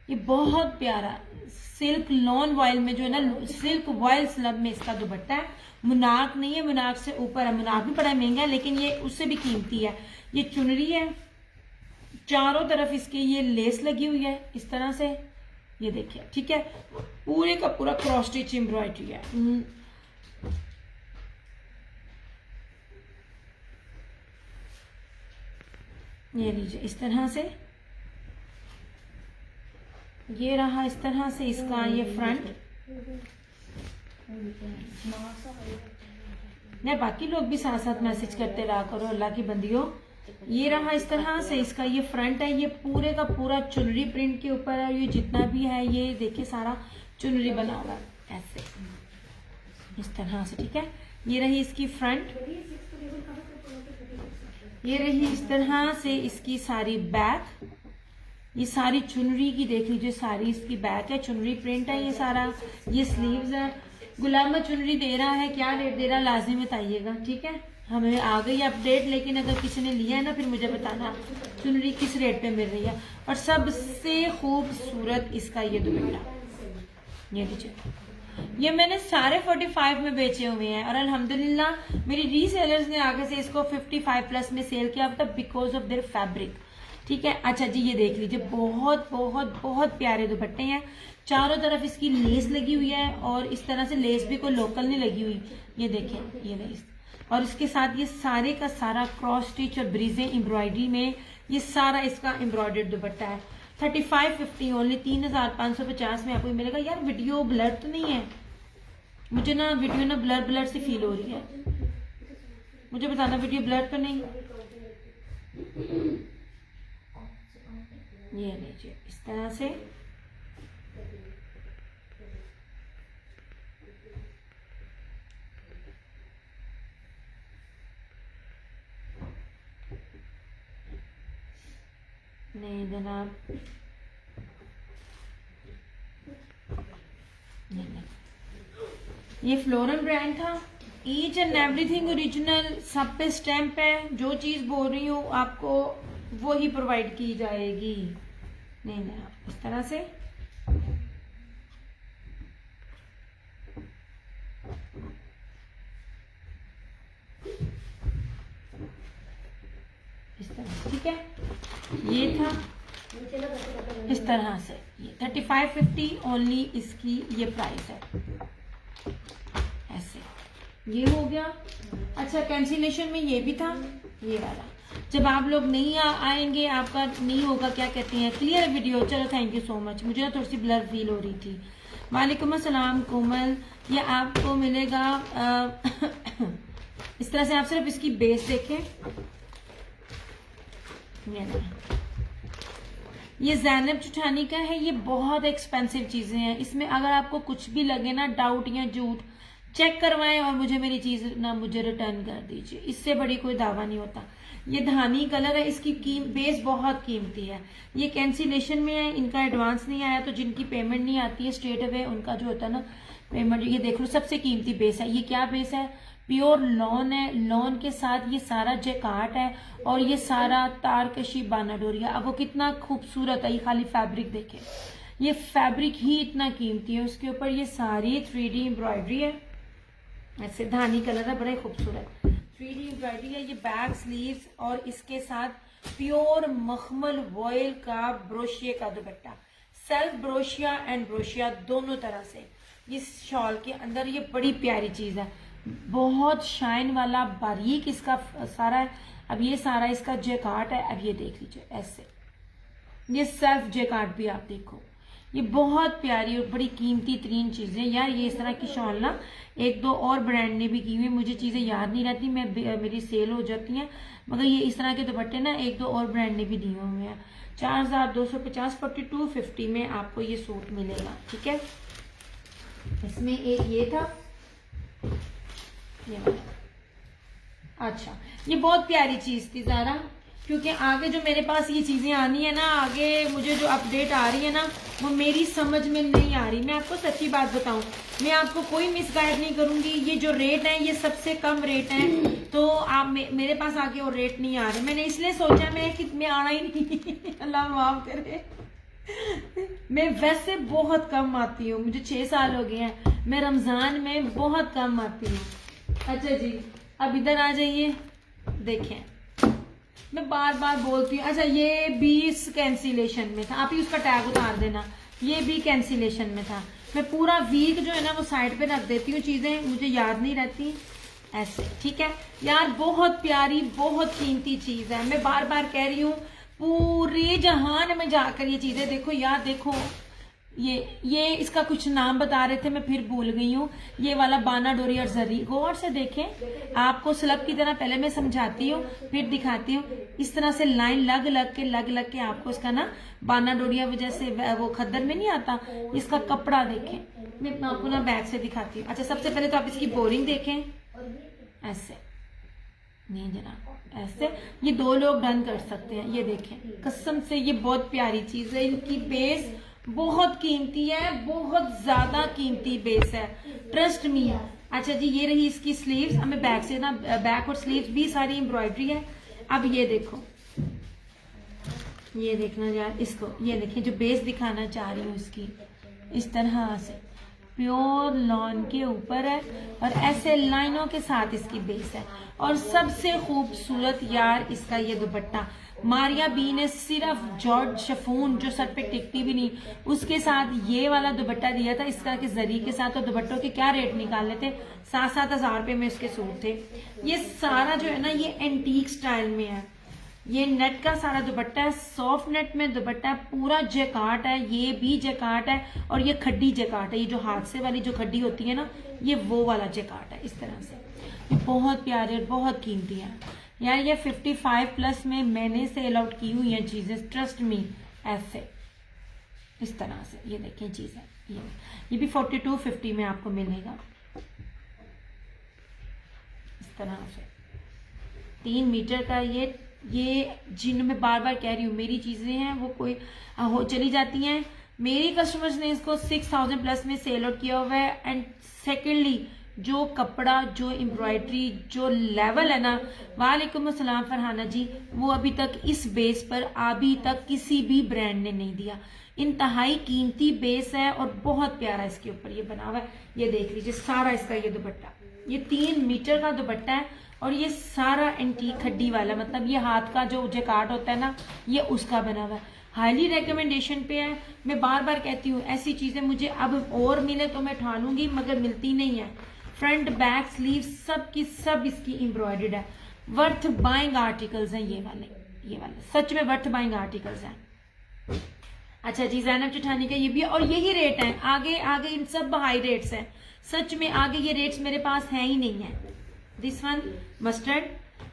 ये बहुत प्यारा सिल्क लॉन वॉयल में जो है ना, सिल्क वॉयल स्लब में इसका दुपट्टा है। मुनाक नहीं है, मुनाक से ऊपर है। मुनाक भी बड़ा महंगा है, लेकिन ये उससे भी कीमती है। ये चुनरी है, चारों तरफ इसके ये लेस लगी हुई है इस तरह से, ये देखिए, ठीक है। पूरे का पूरा क्रॉस स्टिच एम्ब्रॉयडरी है। ये लीजिए इस तरह से, ये रहा इस तरह से इसका ये फ्रंट। नहीं, बाकी लोग भी साथ साथ मैसेज करते रहा करो अल्लाह की बंदियों। ये रहा इस तरह से इसका ये फ्रंट है, ये पूरे का पूरा चुनरी प्रिंट के ऊपर है। ये जितना भी है ये देखिए सारा चुनरी बना हुआ है ऐसे इस तरह से, ठीक है। ये रही इसकी फ्रंट, ये रही इस तरह से इसकी सारी बैक। ये सारी चुनरी की देख लीजिए, सारी इसकी बैक है, चुनरी प्रिंट है ये सारा। ये स्लीव्स है। गुलाम चुनरी दे रहा है, क्या रेट दे रहा है लाजिम बताइएगा, ठीक है। हमें आ गई अपडेट, लेकिन अगर किसी ने लिया है ना फिर मुझे बताना चुनरी किस रेट पे मिल रही है। और सबसे खूबसूरत इसका ये दुपट्टा, ये लीजिए, ये मैंने सारे 45 में बेचे हुए हैं, और अल्हम्दुलिल्लाह मेरी रीसेलर्स ने आगे से इसको 55 प्लस में सेल किया था बिकॉज ऑफ देयर फैब्रिक, ठीक है। अच्छा जी, ये देख लीजिए, बहुत बहुत बहुत प्यारे दुपट्टे हैं। चारों तरफ इसकी लेस लगी हुई है, और इस तरह से लेस भी कोई लोकल नहीं लगी हुई, ये देखें, ये लेस। और इसके साथ ये सारे का सारा क्रॉस स्टिच और ब्रीजे एम्ब्रॉयडरी में ये सारा इसका एम्ब्रॉयडर्ड दुपट्टा है। 3550 ओनली, 3550 में आपको ये मिलेगा। यार वीडियो ब्लर तो नहीं है? मुझे ना वीडियो ना ब्लर ब्लर सी फील हो रही है, मुझे बताना वीडियो ब्लर तो नहीं। ये लीजिए इस तरह से, नहीं जनाब ये फ्लोरल ब्रांड था, ईच एंड एवरीथिंग ओरिजिनल, सब पे स्टैंप है। जो चीज बोल रही हूँ आपको वो ही प्रोवाइड की जाएगी। नहीं जनाब इस तरह से, इस तरह, ठीक है। ये था इस तरह से, ये 3550 ओनली इसकी ये प्राइस है, ऐसे ये हो गया। अच्छा कैंसिलेशन में ये भी था, ये वाला। जब आप लोग नहीं आएंगे आपका नहीं होगा, क्या कहते हैं, क्लियर वीडियो। चलो थैंक यू सो मच, मुझे ना थोड़ी सी ब्लर फील हो रही थी। वालेकुम अस्सलाम कोमल, ये आपको मिलेगा इस तरह से। आप सिर्फ इसकी बेस देखें, ये ज़ैनब चुठानी का है। ये बहुत एक्सपेंसिव चीजें हैं, इसमें अगर आपको कुछ भी लगे ना डाउट या झूठ, चेक करवाएं और मुझे मेरी चीज ना मुझे रिटर्न कर दीजिए, इससे बड़ी कोई दावा नहीं होता। ये धानी कलर है, इसकी बेस बहुत कीमती है। ये कैंसिलेशन में है, इनका एडवांस नहीं आया, तो जिनकी पेमेंट नहीं आती है स्ट्रेट अवे उनका जो होता है ना पेमेंट, ये देख लो सबसे कीमती बेस है। ये क्या बेस है? प्योर लॉन है, लॉन के साथ ये सारा जैकार्ट है और ये सारा तारकशी बाना डोरिया। अब वो कितना खूबसूरत है, ये खाली फैब्रिक देखे, ये फैब्रिक ही इतना कीमती है। उसके ऊपर ये सारी 3D एम्ब्रॉयडरी है, ऐसे धानी कलर है, बड़ा खूबसूरत 3D एम्ब्रॉयडरी है। ये बैक स्लीव्स और इसके साथ प्योर मखमल वॉयल का ब्रोशिया का दुपट्टा, सेल्फ ब्रोशिया एंड ब्रोशिया दोनों तरह से इस शॉल के अंदर। ये बड़ी प्यारी चीज है, बहुत शाइन वाला बारीक इसका सारा है। अब ये सारा इसका जैकार्ट है, अब ये देख लीजिए ऐसे, ये सेल्फ जैकार्ट भी आप देखो, ये बहुत प्यारी और बड़ी कीमती तरीन चीजें। यार ये इस तरह की शॉल ना एक दो और ब्रांड ने भी की हुई, मुझे चीजें याद नहीं रहती, मेरी सेल हो जाती हैं, मगर ये इस तरह के दुपट्टे ना एक दो और ब्रांड ने भी दिए हुए हैं। 4250 4250 में आपको ये सूट मिलेगा, ठीक है। इसमें एक ये था, ये अच्छा, ये बहुत प्यारी चीज थी ज़ारा, क्योंकि आगे जो मेरे पास ये चीजें आनी है ना, आगे मुझे जो अपडेट आ रही है ना, वो मेरी समझ में नहीं आ रही। मैं आपको सच्ची बात बताऊं, मैं आपको कोई मिसगाइड नहीं करूंगी। ये जो रेट है ये सबसे कम रेट है, तो आप मेरे पास आगे और रेट नहीं आ रहे। मैंने इसलिए सोचा मैं आना ही नहीं अल्लाह माफ करे। मैं वैसे बहुत कम आती हूँ, मुझे 6 साल हो गए हैं, मैं रमजान में बहुत कम आती हूँ। अच्छा जी, अब इधर आ जाइए, देखें मैं बार बार बोलती हूँ। अच्छा ये भी कैंसिलेशन में था, आप ही उसका टैग उतार देना, ये भी कैंसिलेशन में था। मैं पूरा वीक जो है ना वो साइड पे रख देती हूँ, चीजें मुझे याद नहीं रहती ऐसे, ठीक है यार। बहुत प्यारी बहुत कीमती चीज है, मैं बार बार कह रही हूँ, पूरे जहान में जाकर ये चीजें देखो यार। देखो ये इसका कुछ नाम बता रहे थे, मैं फिर भूल गई हूँ। ये वाला बाना डोरी और जरी, गौर से देखें, आपको स्लब की तरह पहले मैं समझाती हूँ फिर दिखाती हूँ। इस तरह से लाइन लग लग के आपको इसका ना बाना डोरिया वजह से वो खद्दर में नहीं आता, इसका कपड़ा देखें। मैं आपको ना बैक से दिखाती हूँ। अच्छा सबसे पहले तो आप इसकी बोरिंग देखें, ऐसे नहीं जनाब ऐसे, ये 2 लोग डन कर सकते हैं। ये देखें, कसम से ये बहुत प्यारी चीज है, इनकी बेस बहुत कीमती है, बहुत ज्यादा कीमती बेस है, ट्रस्ट मी। अच्छा जी, ये रही इसकी स्लीव्स। अब मैं बैक से ना, बैक और स्लीव्स भी सारी एम्ब्रॉयडरी है। अब ये देखो, ये देखना यार इसको, ये देखिए जो बेस दिखाना चाह रही हूँ इसकी, इस तरह से प्योर लॉन के ऊपर है और ऐसे लाइनों के साथ इसकी बेस है। और सबसे खूबसूरत यार इसका ये दुपट्टा, मारिया बी ने सिर्फ जॉर्ज शिफॉन जो सर पे टिकती भी नहीं, उसके साथ ये वाला दुपट्टा दिया था इसका के जरी के साथ। और दुपट्टों के क्या रेट निकाले थे, 7-7 हज़ार रुपए में इसके सूट थे। ये सारा जो है ना ये एंटीक स्टाइल में है, ये नेट का सारा दुपट्टा है, सॉफ्ट नेट में दुपट्टा है, पूरा जैकार्ड है, ये भी जैकार्ड है और ये खड्डी जैकार्ड है। ये जो हाथ से वाली जो खड्डी होती है ना, ये वो वाला जैकार्ड है। इस तरह से ये बहुत प्यारे और बहुत कीमती है यार। ये 55+ में मैंने सेल आउट की हुई हैं चीजें, ट्रस्ट मी। ऐसे इस तरह से ये देखें चीजें, ये भी 4250 में आपको मिलेगा इस तरह से। 3 मीटर का ये जिन मैं बार बार कह रही हूँ, मेरी चीजें हैं वो कोई हो चली जाती हैं। मेरी कस्टमर्स ने इसको 6000+ में सेल आउट किया हुआ है। एंड सेकेंडली जो कपड़ा, जो एम्ब्रॉयडरी, जो लेवल है ना, वालेकुम अस्सलाम फरहाना जी, वो अभी तक इस बेस पर अभी तक किसी भी ब्रांड ने नहीं दिया। इंतहाई कीमती बेस है और बहुत प्यारा इसके ऊपर ये बना हुआ है। ये देख लीजिए सारा इसका ये दुपट्टा, ये 3 मीटर का दुपट्टा है और ये सारा एंटीक खड्डी वाला, मतलब ये हाथ का जो जैकार्ड होता है ना, ये उसका बना हुआ है। हाईली रिकमेंडेशन पे है। मैं बार बार कहती हूँ ऐसी चीजें मुझे अब और मिले तो मैं उठा लूंगी, मगर मिलती नहीं है। फ्रंट बैक स्लीव सब की सब इसकी एम्ब्रॉयडर्ड है। वर्थ बाइंग आर्टिकल्स हैं ये वाले सच में वर्थ बाइंग आर्टिकल्स हैं। अच्छा जी, ज़ैनब चिठानी का ये भी, और यही रेट है। आगे इन सब हाई रेट्स हैं सच में। आगे ये रेट्स मेरे पास है ही नहीं है। दिस वन मस्टर्ड,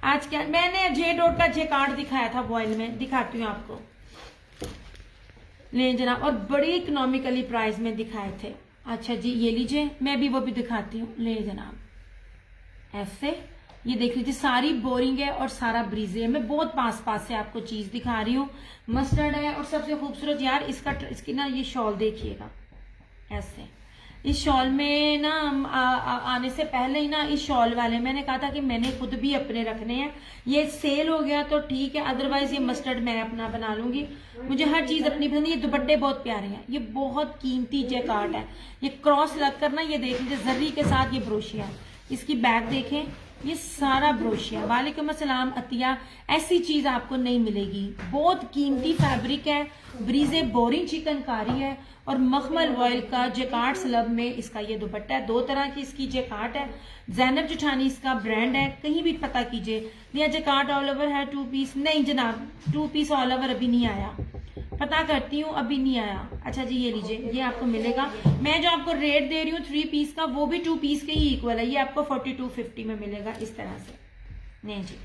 आज क्या मैंने जे डॉट का जे कार्ड दिखाया था वॉइल में, दिखाती हूँ आपको, ले जनाब, और बड़ी इकोनॉमिकली प्राइस में दिखाए थे। अच्छा जी ये लीजिए, मैं भी वो भी दिखाती हूँ, ले जनाब। ऐसे ये देख लीजिए, सारी बोरिंग है और सारा ब्रीजे है। मैं बहुत पास से आपको चीज दिखा रही हूँ। मस्टर्ड है और सबसे खूबसूरत यार इसकी ना ये शॉल देखिएगा। ऐसे इस शॉल में ना आने से पहले ही ना इस शॉल वाले मैंने कहा था कि मैंने खुद भी अपने रखने हैं। ये सेल हो गया तो ठीक है, अदरवाइज ये मस्टर्ड मैं अपना बना लूंगी। मुझे हर चीज अपनी पसंद है। ये दुपट्टे बहुत प्यारे हैं, ये बहुत कीमती जैकार्ड है। ये क्रॉस लग कर ना, ये देख लीजिए जर्री के साथ ये ब्रोशिया है। इसकी बैक देखें, ये सारा ब्रोशिया। वालेकुम अस्सलाम अतिया, ऐसी चीज आपको नहीं मिलेगी। बहुत कीमती फैब्रिक है, ब्रीजे बोरिंग चिकनकारी है और मखमल वॉयल का जैकार्ड स्लब में इसका ये दुपट्टा है। 2 तरह की इसकी जैकार्ड है। ज़ैनब चिठानी इसका ब्रांड है, कहीं भी पता कीजिए। या जैकार्ड ऑल ओवर है 2 पीस, नहीं जनाब 2 पीस ऑल ओवर अभी नहीं आया, पता करती हूँ अभी नहीं आया। अच्छा जी ये लीजिए, ये आपको मिलेगा। मैं जो आपको रेट दे रही हूँ 3 पीस का, वो भी 2 पीस के ही इक्वल है। ये आपको 4250 में मिलेगा इस तरह से। नहीं जी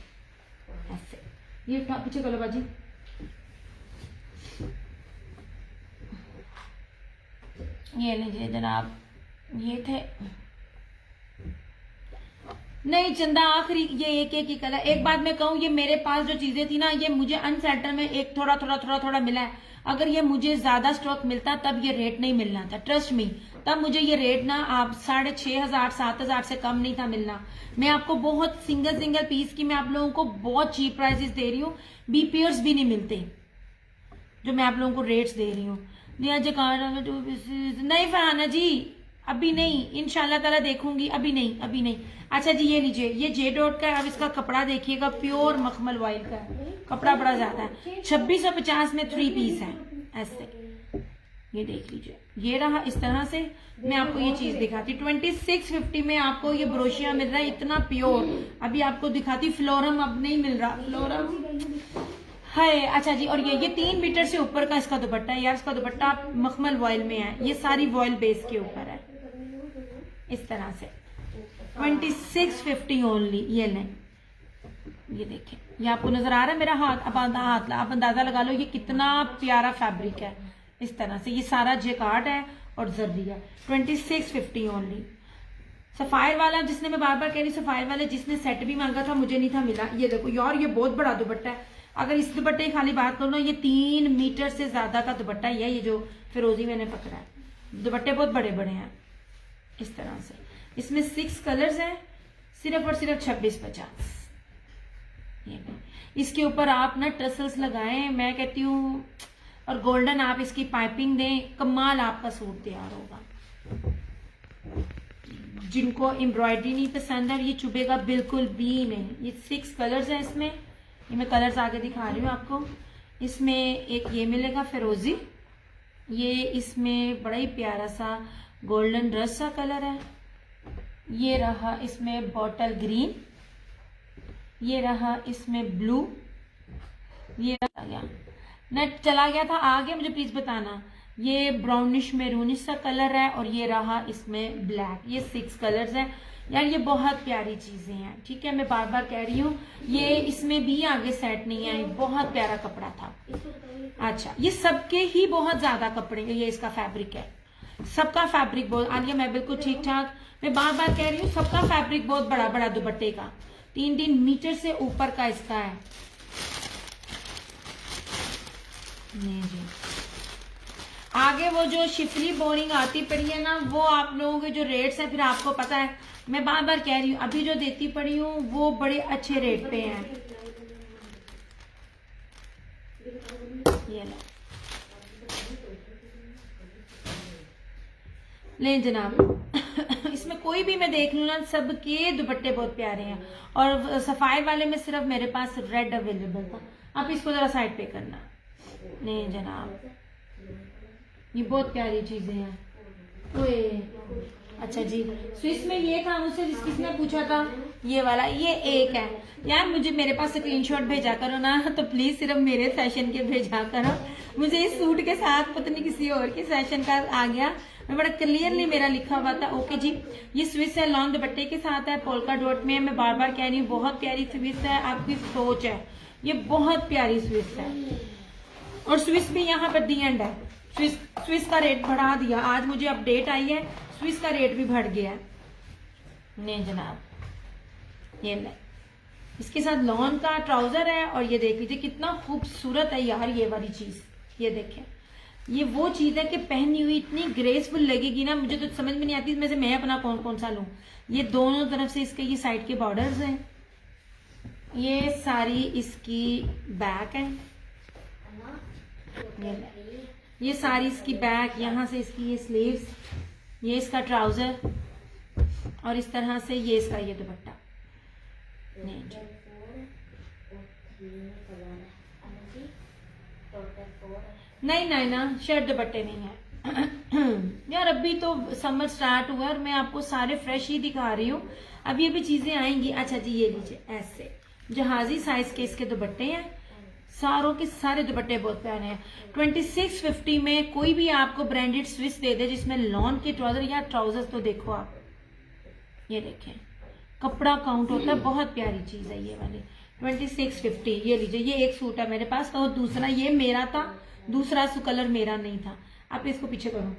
ऐसे, ये पीछे करो बाजी। ये लीजिए जनाब, ये थे नहीं चंदा आखिरी, ये एक ही कलर। एक बात मैं कहूँ, ये मेरे पास जो चीजें थी ना, ये मुझे अनसेटल में एक थोड़ा मिला है। अगर ये मुझे ज्यादा स्टॉक मिलता तब ये रेट नहीं मिलना था, ट्रस्ट मी। तब मुझे ये रेट ना आप 6500 7000 से कम नहीं था मिलना। मैं आपको बहुत सिंगल पीस की मैं आप लोगों को बहुत चीप प्राइसेस दे रही हूँ। बीपीएर्स भी नहीं मिलते जो मैं आप लोगों को रेट्स दे रही हूँ। नहीं फरहाना जी अभी नहीं, इंशाल्लाह ताला देखूंगी, अभी नहीं। अच्छा जी ये लीजिए, ये जे डॉट का है। अब इसका कपड़ा देखिएगा, प्योर मखमल वॉइल का है, कपड़ा बड़ा ज्यादा है। 2650 में 3 पीस है ऐसे। ये देख लीजिए, ये रहा इस तरह से। मैं आपको ये चीज दिखाती, 2650 में आपको ये ब्रोशिया मिल रहा है, इतना प्योर। अभी आपको दिखाती, फ्लोरम अब नहीं मिल रहा, फ्लोरम है। अच्छा जी, और ये 3 मीटर से ऊपर का इसका दुपट्टा है यार। इसका दुपट्टा मखमल वॉइल में है, ये सारी वॉइल बेस के ऊपर है इस तरह से। 2650 ओनली। ये लें, ये देखें, ये आपको नजर आ रहा है मेरा हाथ? अब आप अंदाजा लगा लो ये कितना प्यारा फैब्रिक है इस तरह से। ये सारा जैकार्ड है और जर्री है। 2650 ओनली। सफायर वाला जिसने, मैं बार बार कह रही, सफायर वाले जिसने सेट भी मांगा था, मुझे नहीं था मिला। ये देखो यार, ये बहुत बड़ा दुपट्टा है। अगर इस दुपट्टे की खाली बात करो ना, ये 3 मीटर से ज्यादा का दुपट्टा है। ये जो फिरोजी मैंने पकड़ा है, दुपट्टे बहुत बड़े हैं इस तरह से। इसमें 6 कलर्स हैं, सिर्फ और सिर्फ 2650। इसके ऊपर आप ना टसल्स लगाएं, मैं कहती हूँ, और गोल्डन आप इसकी पाइपिंग दें, कमाल आपका सूट तैयार होगा। जिनको एम्ब्रॉयडरी नहीं पसंद है, ये चुभेगा बिल्कुल भी नहीं। ये 6 कलर्स हैं इसमें। ये मैं कलर्स आगे दिखा रही हूँ आपको। इसमें एक ये मिलेगा फिरोजी, ये इसमें बड़ा ही प्यारा सा गोल्डन रस सा कलर है। ये रहा इसमें बॉटल ग्रीन, ये रहा इसमें ब्लू, ये आ गया, नेट चला गया था, आ गया, मुझे प्लीज बताना। ये ब्राउनिश मैरूनिश सा कलर है और ये रहा इसमें ब्लैक। ये 6 कलर्स हैं यार, ये बहुत प्यारी चीजें हैं, ठीक है। मैं बार बार कह रही हूँ, ये इसमें भी आगे सेट नहीं है, बहुत प्यारा कपड़ा था। अच्छा, ये सबके ही बहुत ज्यादा कपड़े, ये इसका फैब्रिक है, सबका फैब्रिक बहुत, आलिया मैं बिल्कुल ठीक ठाक, मैं बार बार कह रही हूँ, सबका फैब्रिक बहुत बड़ा बड़ा दुपट्टे का, 3-3 मीटर से ऊपर का इसका है। नहीं जी, आगे वो जो शिफली बोरिंग आती पड़ी है ना, वो आप लोगों के जो रेट्स हैं, फिर आपको पता है, मैं बार बार कह रही हूँ, अभी जो देती पड़ी हूँ वो बड़े अच्छे रेट पे हैं। ये लो, ले जनाब। इसमें कोई भी मैं देख लूँ ना, सबके दुपट्टे बहुत प्यारे हैं, और सफाई वाले में सिर्फ मेरे पास रेड अवेलेबल था। आप इसको जरा साइड पे करना। नहीं जनाब, ये बहुत प्यारी चीजें हैं। ओए अच्छा जी, स्विस में ये था, मुझसे किसने पूछा था, ये वाला, ये एक है यार। मुझे मेरे पास स्क्रीनशॉट भेजा करो ना, तो प्लीज सिर्फ मेरे सेशन के भेजा करो। मुझे इस सूट के साथ पता नहीं किसी और के सेशन का आ गया, मैं बड़ा क्लियरली मेरा लिखा हुआ था। ओके जी, ये स्विस है, लॉन्ग दुपट्टे के साथ है, पोल्का डॉट में है। मैं बार बार कह रही हूँ, बहुत प्यारी स्विस है, आपकी सोच है, ये बहुत प्यारी स्विस है। और स्विस भी यहाँ पर दी एंड है, स्विस का रेट बढ़ा दिया, आज मुझे अपडेट आई है, स्विस का रेट भी बढ़ गया है। नहीं जनाब, ये ले, इसके साथ लॉन का ट्राउजर है, और ये देख लीजिए कितना खूबसूरत है यार ये वाली चीज। ये देखें, ये वो चीज है कि पहनी हुई इतनी ग्रेसफुल लगेगी ना, मुझे तो समझ में नहीं आती इसमें से मैं अपना कौन कौन सा लूं। ये दोनों तरफ से इसके ये साइड के बॉर्डर्स हैं, ये सारी इसकी बैक है, ये सारी इसकी बैक, यहाँ से इसकी ये स्लीव्स, ये इसका ट्राउजर, और इस तरह से ये इसका ये दुपट्टा। नहीं नहीं ना, शर्ट दुपट्टे नहीं है यार, अभी तो समर स्टार्ट हुआ और मैं आपको सारे फ्रेश ही दिखा रही हूँ, अभी अभी चीजें आएंगी। अच्छा जी, ये लीजिए, ऐसे जहाजी साइज के इसके दुपट्टे हैं, सारों के सारे दुपट्टे बहुत प्यारे हैं। 2650 में कोई भी आपको ब्रांडेड स्विस दे दे जिसमें लॉन के ट्राउजर या ट्राउजर्स, तो देखो आप, ये देखें, कपड़ा काउंट होता है, बहुत प्यारी चीज है ये वाली। 2650, ये लीजिए, ये एक सूट है मेरे पास, और दूसरा ये मेरा था, दूसरा कलर मेरा नहीं था। आप इसको पीछे करो,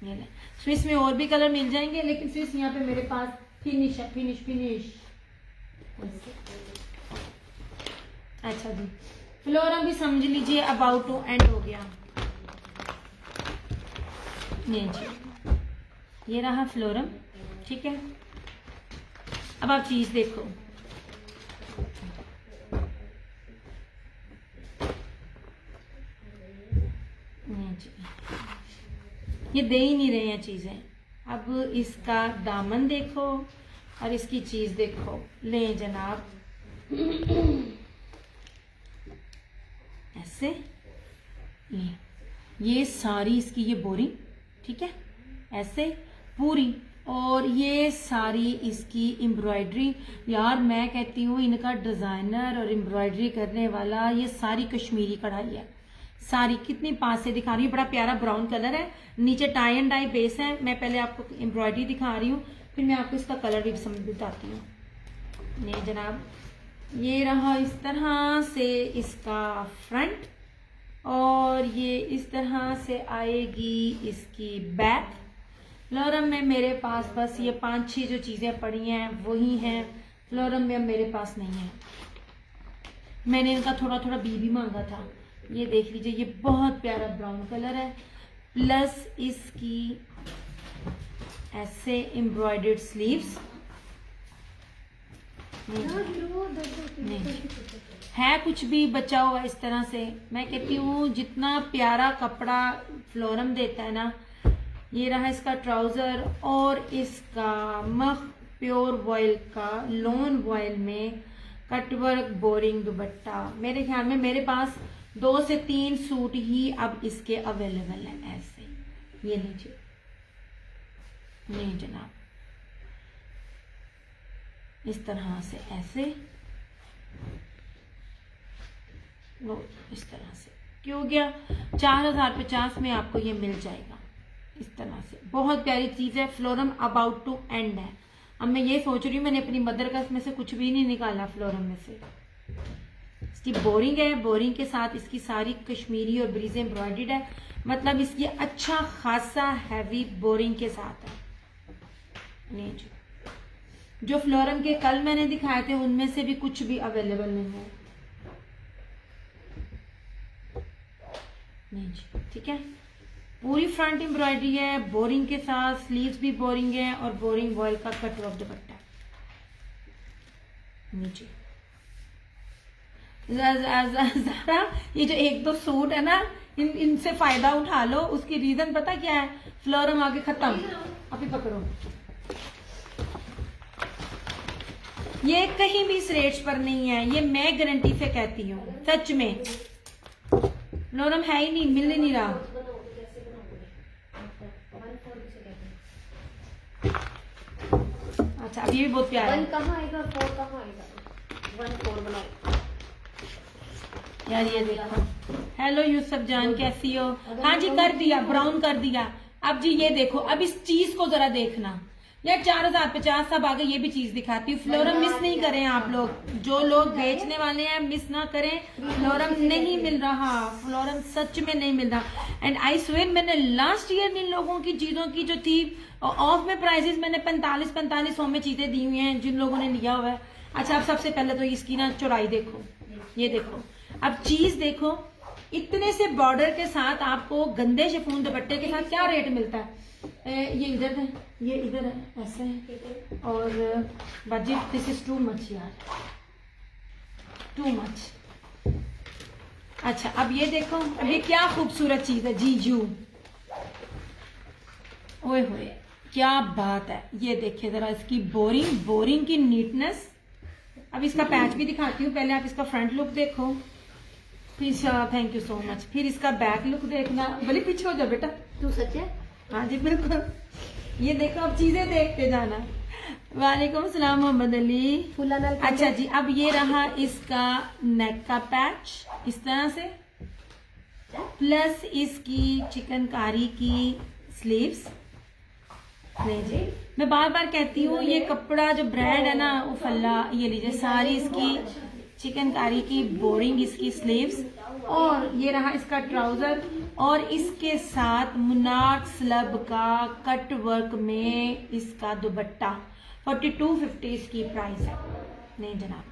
ये ले, स्विस में और भी कलर मिल जाएंगे, लेकिन स्विस यहाँ पे मेरे पास फिनिश है, फिनिश। अच्छा जी, फ्लोरम भी समझ लीजिए अबाउट टू एंड हो गया। ये जी, ये रहा फ्लोरम, ठीक है। अब आप चीज देखो, ये दे ही नहीं रहे हैं चीजें। अब इसका दामन देखो और इसकी चीज देखो, ले जनाब, ऐसे ये सारी इसकी ये बोरी, ठीक है, ऐसे पूरी, और ये सारी इसकी एम्ब्रॉयडरी। यार मैं कहती हूँ, इनका डिजाइनर और एम्ब्रॉयडरी करने वाला, ये सारी कश्मीरी कढ़ाई है सारी। कितनी पास से दिखा रही हूँ, बड़ा प्यारा ब्राउन कलर है, नीचे टाई एंड डाई बेस है। मैं पहले आपको एम्ब्रॉयडरी दिखा रही हूँ, फिर मैं आपको इसका कलर भी समझ बताती हूँ। ये जनाब, ये रहा इस तरह से इसका फ्रंट, और ये इस तरह से आएगी इसकी बैक। फ्लोरम में मेरे पास बस ये 5-6 जो चीजें पड़ी हैं वही हैं, फ्लोरम में अब मेरे पास नहीं है। मैंने इनका थोड़ा थोड़ा भी मांगा था। ये देख लीजिए, ये बहुत प्यारा ब्राउन कलर है, प्लस इसकी ऐसे एम्ब्रॉयडर्ड स्लीव्स। नहीं है कुछ भी बचा हुआ इस तरह से। मैं कहती हूँ जितना प्यारा कपड़ा फ्लोरम देता है ना, ये रहा इसका ट्राउजर, और इसका मख प्योर वॉयल का लोन वॉयल में कटवर्क बोरिंग दुपट्टा। मेरे ख्याल में मेरे पास 2 से 3 सूट ही अब इसके अवेलेबल हैं ऐसे। ये लीजिए, नहीं जनाब, इस तरह से ऐसे, वो इस तरह से क्यों हो गया, 4050 में आपको ये मिल जाएगा इस तरह से। बहुत प्यारी चीज है, फ्लोरम अबाउट टू एंड है। अब मैं ये सोच रही हूँ, मैंने अपनी मदर का इसमें से कुछ भी नहीं निकाला फ्लोरम में से। इसकी बोरिंग है, बोरिंग के साथ इसकी सारी कश्मीरी और ब्रीज एम्ब्रॉयडर्ड है, मतलब इसकी अच्छा खासा हैवी बोरिंग के साथ है। नहीं जी, जो फ्लोरम के कल मैंने दिखाए थे उनमें से भी कुछ भी अवेलेबल नहीं है। नहीं जी, ठीक है। पूरी फ्रंट एम्ब्रॉयडरी है, बोरिंग के साथ, स्लीव्स भी बोरिंग है और बोरिंग वॉयल का कट वर्क दुपट्टा। नीचे ज़रा ये जो एक दो सूट है ना, इनसे फायदा उठा लो। उसकी रीजन पता क्या है, फ्लोरम आगे खत्म। अभी पकड़ो, ये कहीं भी इस रेट्स पर नहीं है, ये मैं गारंटी से कहती हूँ, सच में। फ्लोरम है ही नहीं, मिल ही नहीं रहा। अच्छा, अब ये भी बहुत प्यारा है। कहाँ आएगा, 4 कहाँ आएगा, 1 4 बनाओ यार। ये देखो, हेलो यूसुफ जान, कैसी हो? हाँ जी, कर दिया, ब्राउन कर दिया। अब जी ये देखो, अब इस चीज को जरा देखना यार, 4050 सब आगे। ये भी चीज दिखाती हूँ, फ्लोरम मिस नहीं करें आप लोग, जो लोग बेचने वाले हैं मिस ना करें। फ्लोरम नहीं मिल रहा, फ्लोरम सच में नहीं मिल रहा। एंड आई स्वेयर, मैंने लास्ट ईयर इन लोगों की चीजों की जो थी ऑफ में प्राइसेस मैंने 4500 में चीजें दी हुई हैं जिन लोगों ने लिया हुआ है। अच्छा, अब सबसे पहले तो इसकी ना चौड़ाई देखो, ये देखो। अब चीज देखो, इतने से बॉर्डर के साथ आपको गंदे शिफॉन दुपट्टे के साथ क्या रेट मिलता है। ये इधर है, ये इधर है, ऐसे है। और बाजी, दिस इज टू मच यार, टू मच। अच्छा, अब ये देखो, अब ये क्या खूबसूरत चीज है, जीजू, ओए होए, क्या बात है। ये देखिए जरा इसकी बोरिंग, बोरिंग की नीटनेस। अब इसका पैच भी दिखाती हूँ, पहले आप इसका फ्रंट लुक देखो, फिर थैंक यू सो मच, फिर इसका बैक लुक देखना। भले पीछे हो जाओ बेटा, तू सच है। हाँ जी बिल्कुल। ये देखो, अब चीजें देखते जाना। वालेकुम सलाम मोहम्मद अली। अच्छा जी, अब ये रहा इसका नेक का पैच इस तरह से, प्लस इसकी चिकनकारी की स्लीव्स। नहीं जी, मैं बार बार कहती हूँ, ये कपड़ा जो ब्रांड है ना वो फल्ला, ये लीजिए, सारी इसकी चिकनकारी की बोरिंग इसकी स्लीव्स, और ये रहा इसका ट्राउजर, और इसके साथ मुनार स्लब का कट वर्क में इसका दुपट्टा। 4250 इसकी प्राइस है। नहीं जनाब,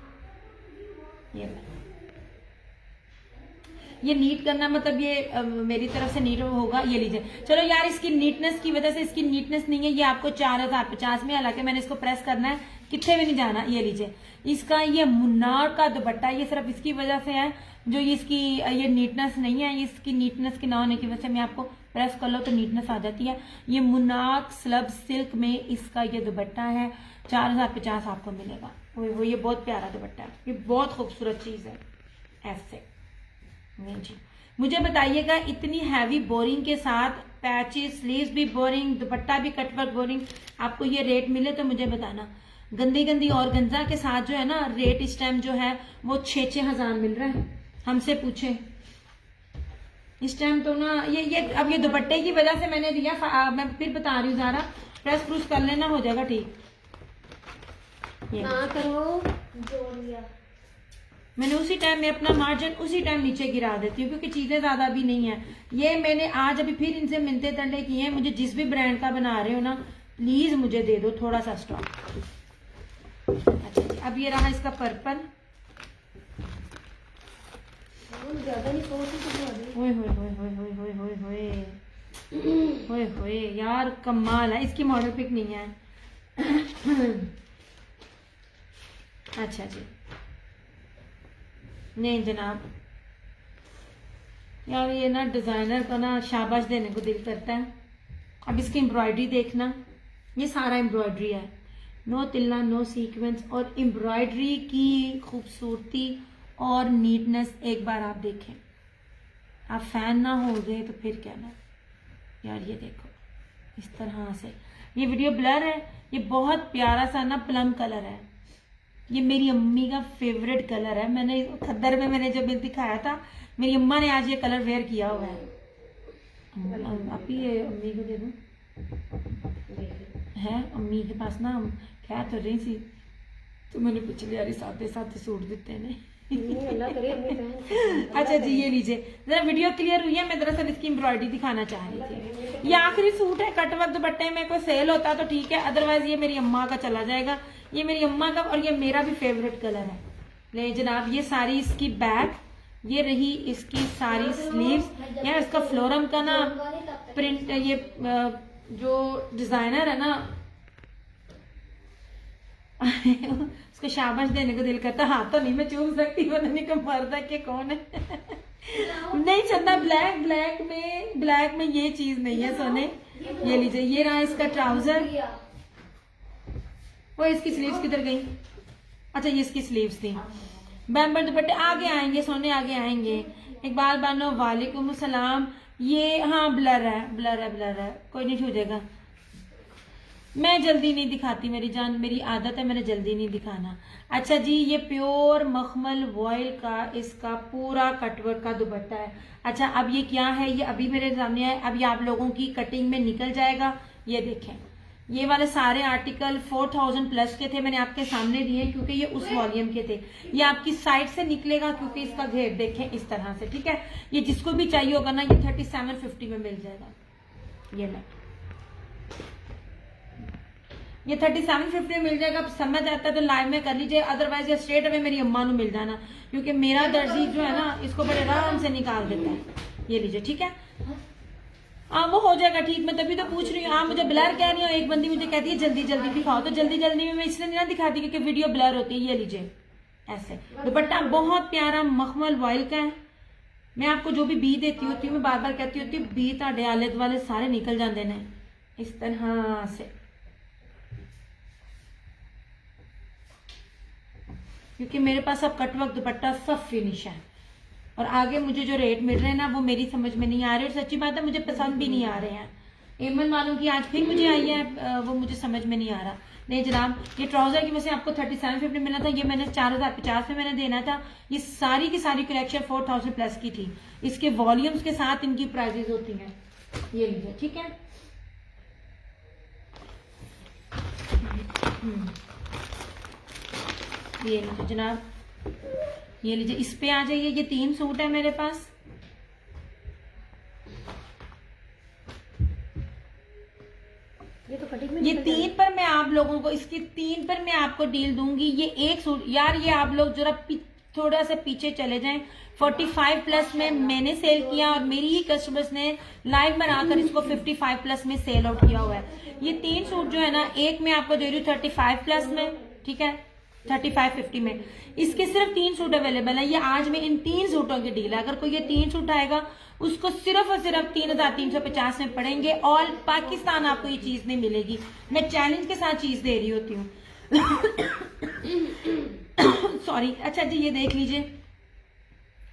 ये नीट करना मतलब ये मेरी तरफ से नीट होगा। ये लीजिए, चलो यार, इसकी नीटनेस की वजह से, इसकी नीटनेस नहीं है, ये आपको 4050 में, हालांकि मैंने इसको प्रेस करना है, कितने भी नहीं जाना। ये लीजिए, इसका ये मुन्नार का दुपट्टा, ये सिर्फ इसकी वजह से है जो ये इसकी ये नीटनेस नहीं है। इसकी नीटनेस के ना होने की वजह से, मैं आपको प्रेस कर लो तो नीटनेस आ जाती है। ये मुन्नार स्लब सिल्क में इसका ये दुपट्टा है, 4050 आपको मिलेगा। वो ये बहुत प्यारा दुपट्टा है, ये बहुत खूबसूरत चीज है। ऐसे नहीं जी, मुझे बताइएगा, इतनी हैवी बोरिंग के साथ पैचेस, स्लीव्स भी बोरिंग, दुपट्टा भी कटवर्क बोरिंग, आपको ये रेट मिले तो मुझे बताना। गंदी गंदी और गंजा के साथ जो है ना, रेट इस टाइम जो है वो 6-6 हजार मिल रहा है। हमसे पूछे इस टाइम तो ना, ये अब ये दुपट्टे की वजह से मैंने दिया। मैं फिर बता रही हूँ, ज़रा प्रेस प्रूस कर लेना, हो जाएगा ठीक। ना करो, जोड़ लिया मैंने उसी टाइम में अपना मार्जिन उसी टाइम नीचे गिरा देती हूँ, क्योंकि चीजें ज्यादा भी नहीं है। ये मैंने आज अभी फिर इनसे मिलते तंडे किए हैं, मुझे जिस भी ब्रांड का बना रहे हो ना, प्लीज मुझे दे दो थोड़ा सा स्टॉक। अच्छा, अब ये रहा इसका पर्पल। ज्यादा नहीं सोच, ओए होए होए होए होए होए होए होए होए होए यार, कमाल है। इसकी मॉडल पिक नहीं है। अच्छा जी, नहीं जनाब, यार ये ना डिजाइनर को ना शाबाश देने को दिल करता है। अब इसकी एम्ब्रॉयडरी देखना, ये सारा एम्ब्रॉयडरी है, नो तिल्ला, नो सीक्वेंस, और एम्ब्रॉयडरी की खूबसूरती और नीटनेस एक बार आप देखें, आप फैन ना हो गए तो फिर क्या ना यार। ये देखो इस तरह से, ये वीडियो ब्लर है, ये बहुत प्यारा सा ना प्लम कलर है, ये मेरी अम्मी का फेवरेट कलर है, मैंने खद्दर में मैंने जब दिखाया था, मेरी अम्मा ने आज ये कलर वेयर किया हुआ है। आप ही ये अम्मी को दे दूं है, अम्मी के पास ना क्या कर रही थी तो मैंने पिछले यार साथे साथे सूट दिते ने। अच्छा जी ये लीजिए, जरा वीडियो क्लियर हुई है, मैं दरअसल इसकी एम्ब्रॉयडरी दिखाना चाह रही थी। ये आखिरी सूट है, कट वर्क दुपट्टे में कोई सेल होता तो ठीक है, अदरवाइज ये मेरी अम्मा का चला जाएगा। ये मेरी अम्मा का और ये मेरा भी फेवरेट कलर है। ले जनाब, ये सारी इसकी बैक, ये रही इसकी सारी स्लीव्स, यार इसका फ्लोरम का ना प्रिंट, ये जो डिजाइनर है ना उसको शाबाश देने को दिल करता, हाथ तो नहीं मैं चूम सकती, पता नहीं कब मरदा के कौन है। नहीं चंदा, ब्लैक में ये चीज नहीं है सोने। ये लीजिए, ये रहा इसका ट्राउजर। वो इसकी स्लीव्स किधर गई? अच्छा ये इसकी स्लीव्स थी। बैम्बर दुपट्टे आगे आएंगे सोने, आगे आएंगे। इकबाल बानो वालेकुम सलाम। ये हाँ ब्लर है, कोई नहीं छूटेगा। मैं जल्दी नहीं दिखाती मेरी जान, मेरी आदत है मैंने जल्दी नहीं दिखाना। अच्छा जी, ये प्योर मखमल वॉयल का इसका पूरा कटवर्क का दुपट्टा है। अच्छा अब ये क्या है, ये अभी मेरे सामने है, अभी आप लोगों की कटिंग में निकल जाएगा। ये देखें, ये वाले सारे आर्टिकल 4000 प्लस के थे, मैंने आपके सामने दिए क्योंकि ये उस वॉल्यूम के थे। ये आपकी साइड से निकलेगा क्योंकि इसका घेर देखें इस तरह से, ठीक है। ये जिसको भी चाहिए होगा ना, ये 3750 में मिल जाएगा। ये ले, ये 3750 में मिल जाएगा। अब समझ आता है तो लाइव में कर लीजिए, अदरवाइज ये स्ट्रेट अवे मेरी अम्मा ਨੂੰ मिल जाना, क्योंकि मेरा दर्जी जो है ना इसको बड़े आराम से निकाल देता है। ये लीजिए, ठीक है। वो हो जाएगा ठीक। मैं तभी तो पूछ रही हूँ, आप मुझे ब्लर कह रही हो। एक बंदी मुझे कहती है जल्दी जल्दी दिखाओ, तो जल्दी जल्दी में मैं इसलिए नहीं दिखाती क्योंकि वीडियो ब्लर होती है। ये लीजिए, ऐसे दुपट्टा बहुत प्यारा मखमल वॉयल का है। मैं आपको जो भी बी देती होती हूँ, मैं बार बार कहती होती हूँ, बी ताड़े आले दुआले सारे निकल जाते हैं इस तरह से, क्योंकि मेरे पास अब कटवर्क दुपट्टा सब फिनिश है। और आगे मुझे जो रेट मिल रहे हैं ना, वो मेरी समझ में नहीं आ रहे, और सच्ची बात है मुझे पसंद भी नहीं आ रहे हैं। एमन वालों की आज फिर मुझे आई है, वो मुझे समझ में नहीं आ रहा। नहीं जनाब, ये ट्राउजर की वजह से आपको 3750 मिला था, ये मैंने 4050 में मैंने देना था। ये सारी की सारी कलेक्शन 4000 प्लस की थी। इसके वॉल्यूम्स के साथ इनकी प्राइजेस होती हैं। ये लीजिए, ठीक है। ये लीजिए जनाब, ये लीजिए, इस पे आ जाइए। ये 3 सूट है मेरे पास। ये तो कटिंग में, ये 3 पर मैं आप लोगों को, इसकी 3 पर मैं आपको डील दूंगी। ये एक सूट यार, ये आप लोग जरा थोड़ा सा पीछे चले जाएं। 45 प्लस में मैंने सेल किया और मेरी ही कस्टमर्स ने लाइव बनाकर इसको 55 प्लस में सेल आउट किया हुआ है। ये 3 सूट जो है ना, एक मैं आपको दे रही हूँ 35 प्लस में, ठीक है, 3550 में। इसके सिर्फ 3 सूट अवेलेबल है। ये आज में इन 3 सूटों की डील है। अगर कोई ये 3 सूट आएगा उसको सिर्फ और सिर्फ 3350 में पड़ेंगे। ऑल पाकिस्तान आपको ये चीज नहीं मिलेगी। मैं चैलेंज के साथ चीज दे रही होती हूँ। सॉरी। अच्छा जी, ये देख लीजिए,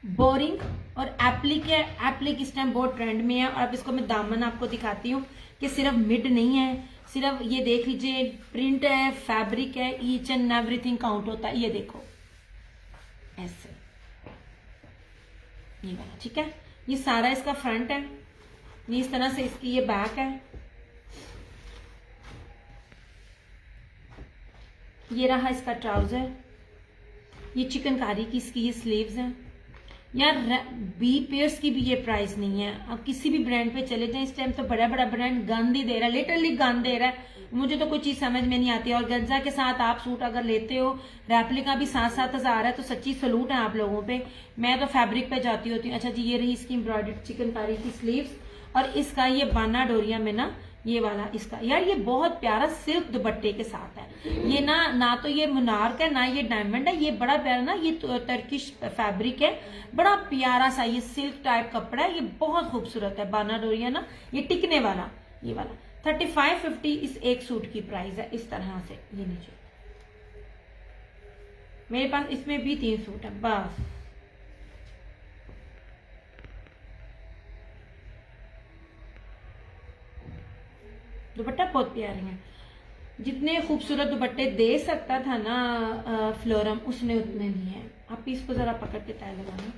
बोरिंग और एप्लिक इस टाइम बहुत ट्रेंड में है। और अब इसको मैं दामन आपको दिखाती हूँ कि सिर्फ मिड नहीं है, सिर्फ ये देख लीजिए, प्रिंट है, फैब्रिक है, ईच एंड एवरीथिंग काउंट होता है। ये देखो ऐसे, ये वाला, ठीक है। ये सारा इसका फ्रंट है, ये इस तरह से इसकी ये बैक है। ये रहा इसका ट्राउजर, ये चिकनकारी की इसकी ये स्लीव्स हैं। यार बी पेयर्स की भी ये प्राइस नहीं है। अब किसी भी ब्रांड पे चले जाएं, इस टाइम तो बड़ा बड़ा ब्रांड गन ही दे रहा है, लिटरली गन दे रहा है। मुझे तो कोई चीज समझ में नहीं आती। और गंजा के साथ आप सूट अगर लेते हो, रेप्लिका भी 7-7 हजार है, तो सच्ची सलूट है आप लोगों पे। मैं तो फैब्रिक पे जाती होती हूँ। अच्छा जी, ये रही इसकी एम्ब्रॉयडर्ड चिकनकारी की स्लीव्स और इसका ये बाना डोरिया में ना ये वाला इसका, यार ये बहुत प्यारा सिल्क दुपट्टे के साथ है। ये ना तो ये मुनार्क है, ना ये डायमंड है, ये बड़ा प्यारा ना, ये टर्किश फैब्रिक है, बड़ा प्यारा सा ये सिल्क टाइप कपड़ा है। ये बहुत खूबसूरत है, बाना डोरिया ना, ये टिकने वाला, ये वाला 3550 इस एक सूट की प्राइस है। इस तरह से ये नीचे मेरे पास इसमें भी 3 सूट है बस। दुपट्टा बहुत प्यारे हैं। जितने खूबसूरत दुपट्टे दे सकता था ना फ्लोरम, उसने उतने नहीं है। आप इसको जरा पकड़ के तय लगाना।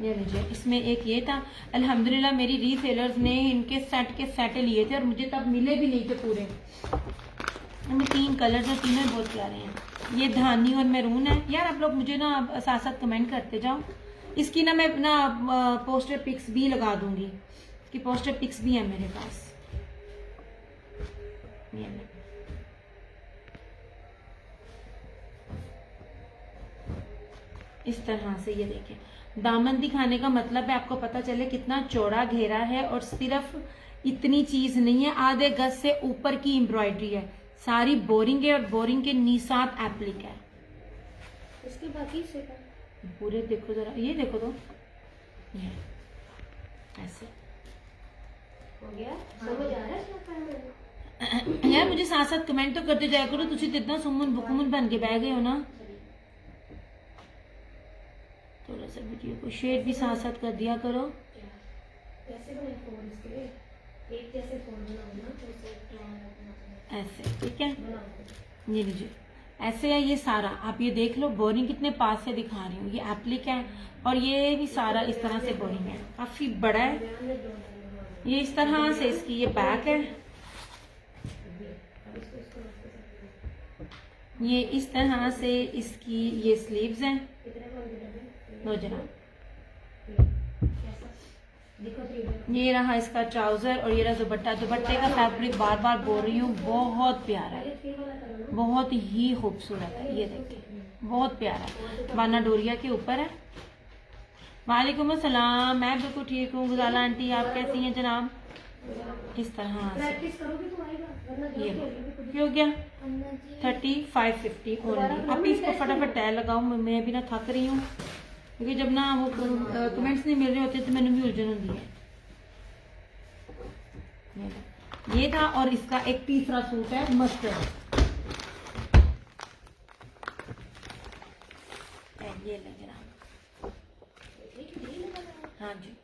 ये लीजिए, इसमें एक ये था। अल्हम्दुलिल्लाह मेरी रीसेलर्स ने इनके सेट के सेट लिए थे और मुझे तब मिले भी नहीं थे पूरे। इनमें 3 कलर्स हैं, तीनों बहुत प्यारे हैं। ये धानी और मैरून है। यार आप लोग मुझे ना साथ साथ कमेंट करते जाओ। इसकी ना मैं ना पोस्टर पिक्स भी लगा दूंगी। इसकी पोस्टर पिक्स भी है मेरे पास। ये इस तरह से, ये देखिए, दामन दिखाने का मतलब है आपको पता चले कितना चौड़ा घेरा है और सिर्फ इतनी चीज नहीं है, आधे गज से ऊपर की एम्ब्रॉयडरी है, सारी बोरिंग है और बोरिंग के निसात एप्लिक है। इसके बाकी से पूरे देखो जरा, ये देखो तो, ये ऐसे हो गया, समझ आ रहा है? यार मुझे साथ साथ कमेंट तो करते जाया करो। तुसी तो इतना सुमन बुकमुन बन के बह गए हो ना। थोड़ा सा वीडियो को शेयर भी साथ साथ कर दिया करो। कैसे बने फोन इसके? एक जैसे फोन बनाओ ना, ऐसे, ठीक है। ये लीजिए, ऐसे है ये सारा। आप ये देख लो, बोरिंग कितने पास से दिखा रही हूँ। ये एप्लिक है और ये भी सारा इस तरह से बोरिंग है, काफी बड़ा है। ये इस तरह से इसकी ये बैक है, ये इस तरह से इसकी ये स्लीव्स हैं। लो जरा, ये रहा इसका ट्राउजर और ये रहा दुपट्टा। दुपट्टे का फैब्रिक बार बार बोल रही हूँ, बहुत प्यारा है, बहुत ही खूबसूरत है। ये देखिए, बहुत प्यारा है, बाना डोरिया के ऊपर है। वालेकुम अस्सलाम, मैं बिल्कुल ठीक हूँ। गुजाला आंटी आप कैसी हैं जनाब? इस तरह से ये क्यों गया 3550 ओनली। आप इसको फटाफट टैग लगाओ, मैं भी ना थक रही हूँ क्योंकि जब ना वो कमेंट्स नहीं मिल रहे होते तो मैंने भी उलझन होती है। ये था और इसका एक तीसरा सूट है मस्टर्ड। ये लग रहा, हाँ जी,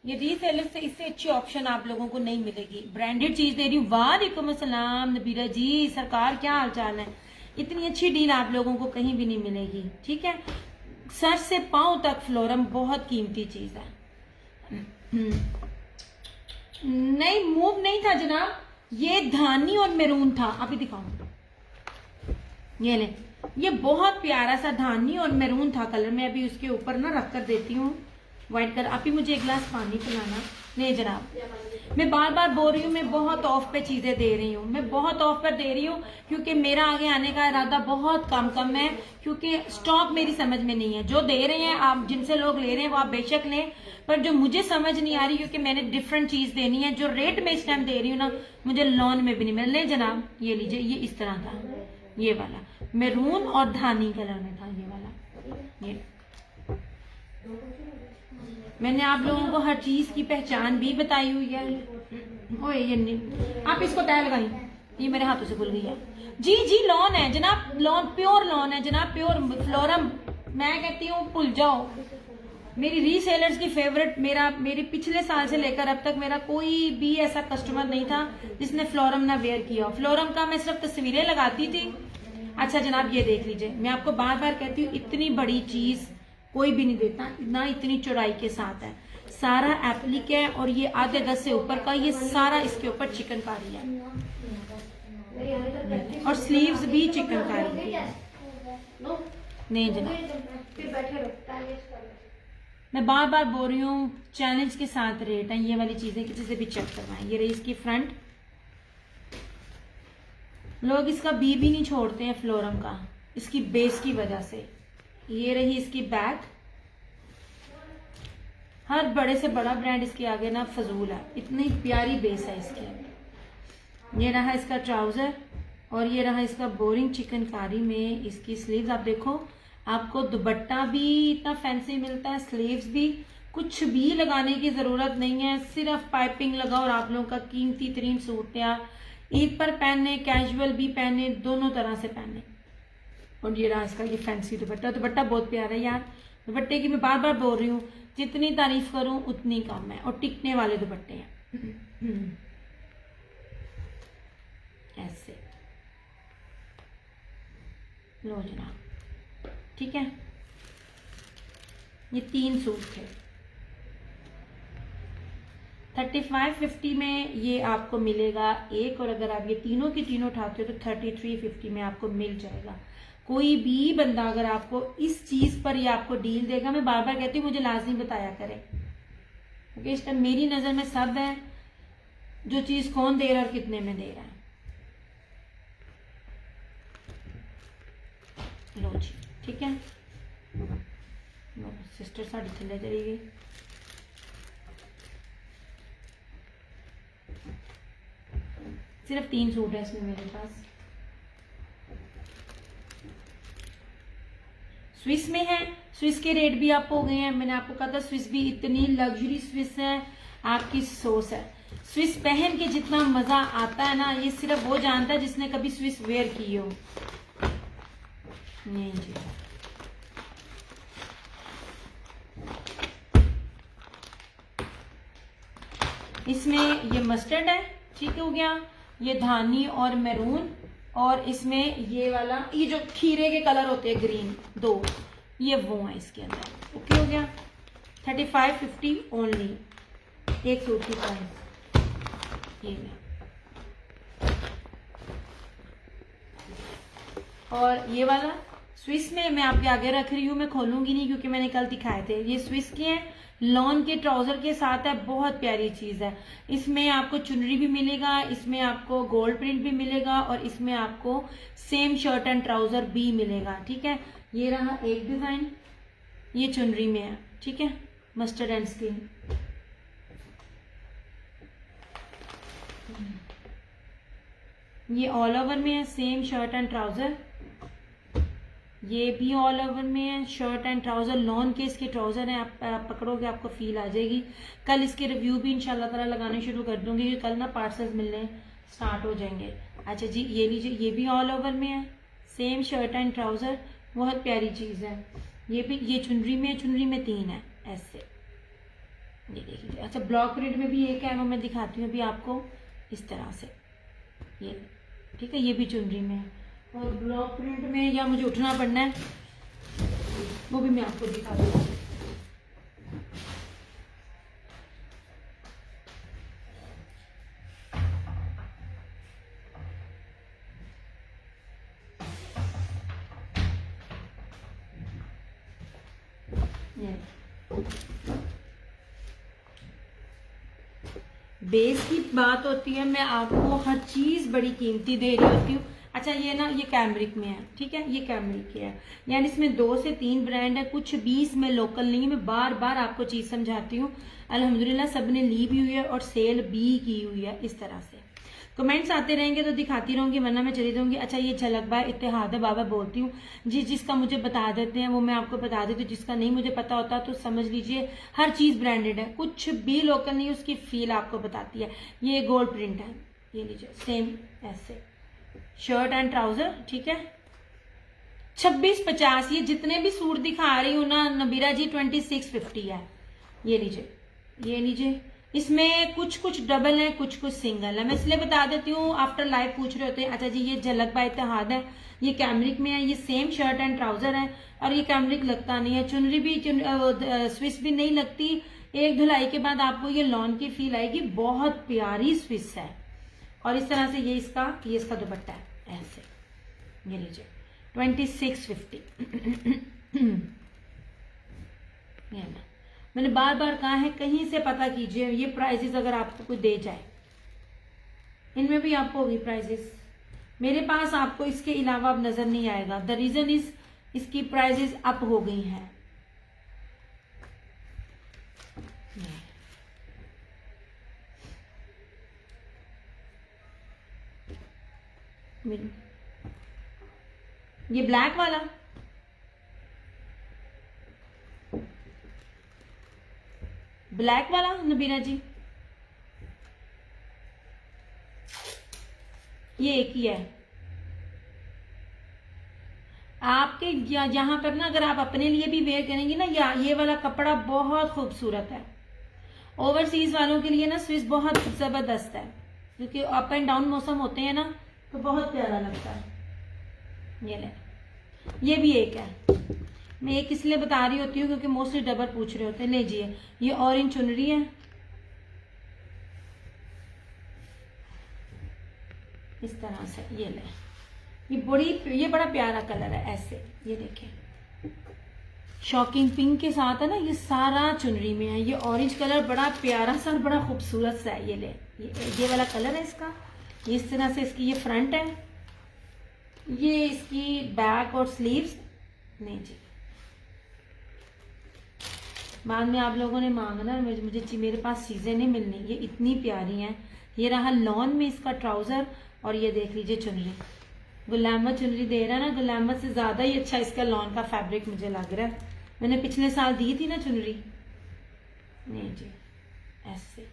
ये रीसेलर से इससे अच्छी ऑप्शन आप लोगों को नहीं मिलेगी। ब्रांडेड चीज दे रही हूँ। वालेकुम अस्सलाम नबीरा जी, सरकार क्या हाल चाल है? इतनी अच्छी डील आप लोगों को कहीं भी नहीं मिलेगी, ठीक है। सर से पांव तक फ्लोरम बहुत कीमती चीज है। नहीं, मूव नहीं था जनाब, ये धानी और मैरून था। अभी दिखाऊं, ये ले, ये बहुत प्यारा सा धानी और मैरून था कलर। मैं अभी उसके ऊपर ना रख कर देती हूँ व्हाइट कलर। आप ही मुझे एक गिलास पानी पिलाना। नहीं जनाब, मैं बार बार बोल रही हूँ, मैं बहुत ऑफ पे चीजें दे रही हूँ, मैं बहुत ऑफ पर दे रही हूँ क्योंकि मेरा आगे आने का इरादा बहुत कम है, क्योंकि स्टॉक मेरी समझ में नहीं है। जो दे रहे हैं आप, जिनसे लोग ले रहे हैं वो आप बेशक लें, पर जो मुझे समझ नहीं आ रही क्योंकि मैंने डिफरेंट चीज देनी है। जो रेट में इस टाइम दे रही हूँ ना, मुझे लॉन में भी नहीं मिल रहे। जनाब ये लीजिए, ये इस तरह था, ये वाला मैरून और धानी कलर में था ये वाला। ये मैंने आप लोगों को हर चीज की पहचान भी बताई हुई है। ओए ये नहीं, आप इसको तय लगाई, ये मेरे हाथों से खुल गई है। जी जी, लॉन है जनाब, लॉन प्योर लॉन है जनाब, प्योर फ्लोरम। मैं कहती हूँ भूल जाओ, मेरी रीसेलर्स की फेवरेट। मेरे पिछले साल से लेकर अब तक मेरा कोई भी ऐसा कस्टमर नहीं था जिसने फ्लोरम ना वेयर किया। फ्लोरम का मैं सिर्फ तस्वीरें लगाती थी। अच्छा जनाब ये देख लीजिए, मैं आपको बार बार कहती हूँ, इतनी बड़ी चीज कोई भी नहीं देता ना, इतनी चौड़ाई के साथ है, सारा एप्लिक है और ये आधे गज से ऊपर का, ये सारा इसके ऊपर चिकनकारी है और स्लीव्स भी चिकनकारी की है। नहीं जनाब, मैं बार बार बोल रही हूँ, चैलेंज के साथ रेट है। ये वाली चीजें किसी से भी चेक करवाएं। ये रही इसकी फ्रंट, लोग इसका बी भी नहीं छोड़ते हैं फ्लोरम का, इसकी बेस की वजह से। ये रही इसकी बैक, हर बड़े से बड़ा ब्रांड इसके आगे ना फजूल है, इतनी प्यारी बेस है इसकी। ये रहा इसका ट्राउजर और ये रहा इसका बोरिंग चिकनकारी में इसकी स्लीव्स। आप देखो, आपको दुपट्टा भी इतना फैंसी मिलता है, स्लीव्स भी, कुछ भी लगाने की जरूरत नहीं है, सिर्फ पाइपिंग लगाओ और आप लोगों का कीमती तरीन सूट तैयार। ईद पर पहनने, कैजुअल भी पहने, दोनों तरह से पहने। और ये रहा इसका ये फैंसी दुपट्टा। दुपट्टा बहुत प्यारा है यार, दुपट्टे की मैं बार बार बोल रही हूँ, जितनी तारीफ करूं उतनी कम है और टिकने वाले दुपट्टे हैं। ऐसे लो जनाब, ठीक है। ये 3 सूट थे। 3550 में ये आपको मिलेगा एक, और अगर आप ये तीनों की तीनों उठाते हो तो 3350 में आपको मिल जाएगा। कोई भी बंदा अगर आपको इस चीज पर ये आपको डील देगा, मैं बार बार कहती हूँ मुझे लाजमी बताया करें, क्योंकि इस टाइम मेरी नजर में सब है जो चीज कौन दे रहा है और कितने में दे रहा है। लो जी, ठीक है। सिस्टर साड़ी थले चली गई। सिर्फ 3 सूट है इसमें मेरे पास। स्विस में है, स्विस के रेट भी आप हो गए हैं। मैंने आपको कहा था स्विस भी इतनी लग्जरी स्विस है, आपकी सोच है। स्विस पहन के जितना मजा आता है ना, ये सिर्फ वो जानता है जिसने कभी स्विस वेयर की हो। नहीं जी, इसमें ये मस्टर्ड है, ठीक हो गया, ये धानी और मैरून, और इसमें ये वाला, ये जो खीरे के कलर होते हैं ग्रीन 2, ये वो है इसके अंदर। ओके हो गया। 3550 ओनली, एक सूट की प्राइस ये है। और ये वाला स्विस में मैं आपके आगे रख रही हूँ, मैं खोलूंगी नहीं क्योंकि मैंने कल दिखाए थे। ये स्विस के हैं, लॉन के ट्राउजर के साथ है, बहुत प्यारी चीज है। इसमें आपको चुनरी भी मिलेगा, इसमें आपको गोल्ड प्रिंट भी मिलेगा, और इसमें आपको सेम शर्ट एंड ट्राउजर भी मिलेगा, ठीक है। ये रहा एक डिजाइन, ये चुनरी में है, ठीक है, मस्टर्ड एंड स्किन। ये ऑल ओवर में है, सेम शर्ट एंड ट्राउजर। ये भी ऑल ओवर में है, शर्ट एंड ट्राउजर, लॉन के इसके ट्राउजर हैं। आप पकड़ोगे आपको फील आ जाएगी। कल इसके रिव्यू भी इंशाल्लाह ताला लगाने शुरू कर दूंगी, क्योंकि कल ना पार्सल्स मिलने स्टार्ट हो जाएंगे। अच्छा जी, ये लीजिए, ये भी ऑल ओवर में है, सेम शर्ट एंड ट्राउजर, बहुत प्यारी चीज है। ये भी, ये चुनरी में, चुनरी में 3 है ऐसे, ये देखिए। अच्छा, ब्लॉक प्रिंट में भी एक है, वो मैं दिखाती हूँ अभी आपको इस तरह से, ये ठीक है, ये भी चुनरी में है। और ब्लॉक प्रिंट में या मुझे उठना पड़ना है, वो भी मैं आपको दिखा दूंगी। बेस की बात होती है, मैं आपको हर चीज बड़ी कीमती दे रही होती हूँ। अच्छा, ये ना, ये कैमरिक में है, ठीक है, ये कैमरिक के है, यानी इसमें 2 से 3 ब्रांड है, कुछ भी इसमें लोकल नहीं है। मैं बार बार आपको चीज समझाती हूँ। अल्हम्दुलिल्लाह सबने ली भी हुई है और सेल भी की हुई है। इस तरह से कमेंट्स आते रहेंगे तो दिखाती रहूंगी, वरना मैं चली जाऊंगी। अच्छा, ये झलक बाय इत्तेहाद बाबा बोलती हूँ जी, जिसका मुझे बता देते हैं वो मैं आपको बता देती हूँ, जिसका नहीं मुझे पता होता तो समझ लीजिए हर चीज ब्रांडेड है, कुछ भी लोकल नहीं, उसकी फील आपको बताती है। ये गोल्ड प्रिंट है, ये लीजिए, सेम ऐसे शर्ट एंड ट्राउजर, ठीक है। 2650, ये जितने भी सूट दिखा रही हूँ ना नबीरा जी, 2650 है। ये लीजिए, ये लीजिए, इसमें कुछ कुछ डबल है, कुछ कुछ सिंगल है। मैं इसलिए बता देती हूँ, आफ्टर लाइव पूछ रहे होते हैं। अच्छा जी, ये झलक बाय इत्तेहाद है, ये कैमरिक में है, ये सेम शर्ट एंड ट्राउजर है, और ये कैमरिक लगता नहीं है। चुनरी भी स्विस भी नहीं लगती, एक धुलाई के बाद आपको ये लॉन की फील आएगी। बहुत प्यारी स्विस है। और इस तरह से ये इसका दुपट्टा है ऐसे, ये लीजिए 2650। मैंने बार बार कहा है, कहीं से पता कीजिए ये प्राइसेस, अगर आपको कोई दे जाए, इनमें भी आपको होगी प्राइसेस। मेरे पास आपको इसके अलावा अब नजर नहीं आएगा। द रीजन इज इसकी प्राइसेस अप हो गई हैं। ये ब्लैक वाला, ब्लैक वाला नबीरा जी, ये एक ही है। आपके यहाँ पर ना, अगर आप अपने लिए भी वेयर करेंगे ना, ये वाला कपड़ा बहुत खूबसूरत है। ओवरसीज वालों के लिए ना स्विस बहुत जबरदस्त है, क्योंकि अप एंड डाउन मौसम होते हैं ना, तो बहुत प्यारा लगता है। ये ले, ये भी एक है। मैं एक इसलिए बता रही होती हूँ क्योंकि मोस्टली डबल पूछ रहे होते हैं। लीजिए, ये ऑरेंज चुनरी है, इस तरह से। ये ले, ये बड़ा प्यारा कलर है ऐसे। ये देखिए, शॉकिंग पिंक के साथ है ना, ये सारा चुनरी में है। ये ऑरेंज कलर बड़ा प्यारा सा और बड़ा खूबसूरत सा है। ये ले, ये वाला कलर है इसका। ये इस तरह से इसकी ये फ्रंट है, ये इसकी बैक और स्लीव्स। नहीं जी, बाद में आप लोगों ने मांगना, मेरे पास चीजें नहीं मिलनी। ये इतनी प्यारी हैं। ये रहा लॉन में इसका ट्राउजर, और ये देख लीजिए चुनरी। गुलामत चुनरी दे रहा है ना, गुलामत से ज्यादा ही अच्छा इसका लॉन का फैब्रिक मुझे लग रहा है। मैंने पिछले साल दी थी ना चुनरी। नहीं जी, ऐसे।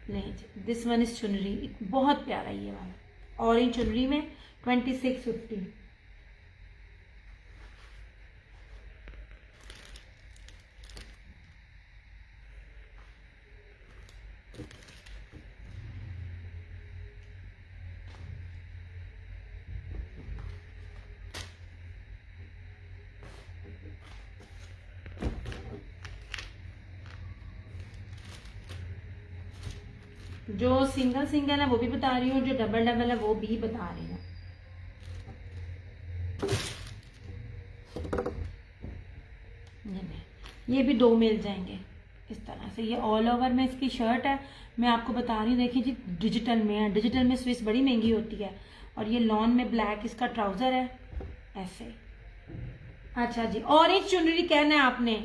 नहीं जी, दिस वन इज चुनरी, बहुत प्यारा ये वाला ऑरेंज चुनरी में 2650। जो सिंगल सिंगल है वो भी बता रही हूँ, जो डबल डबल है वो भी बता रही हूँ। ये भी 2 मिल जाएंगे इस तरह से। ये ऑल ओवर में इसकी शर्ट है, मैं आपको बता रही हूँ। देखिए जी, डिजिटल में है। डिजिटल में स्विस बड़ी महंगी होती है। और ये लॉन में ब्लैक इसका ट्राउजर है ऐसे। अच्छा जी, ऑरेंज चुनरी कहना है आपने,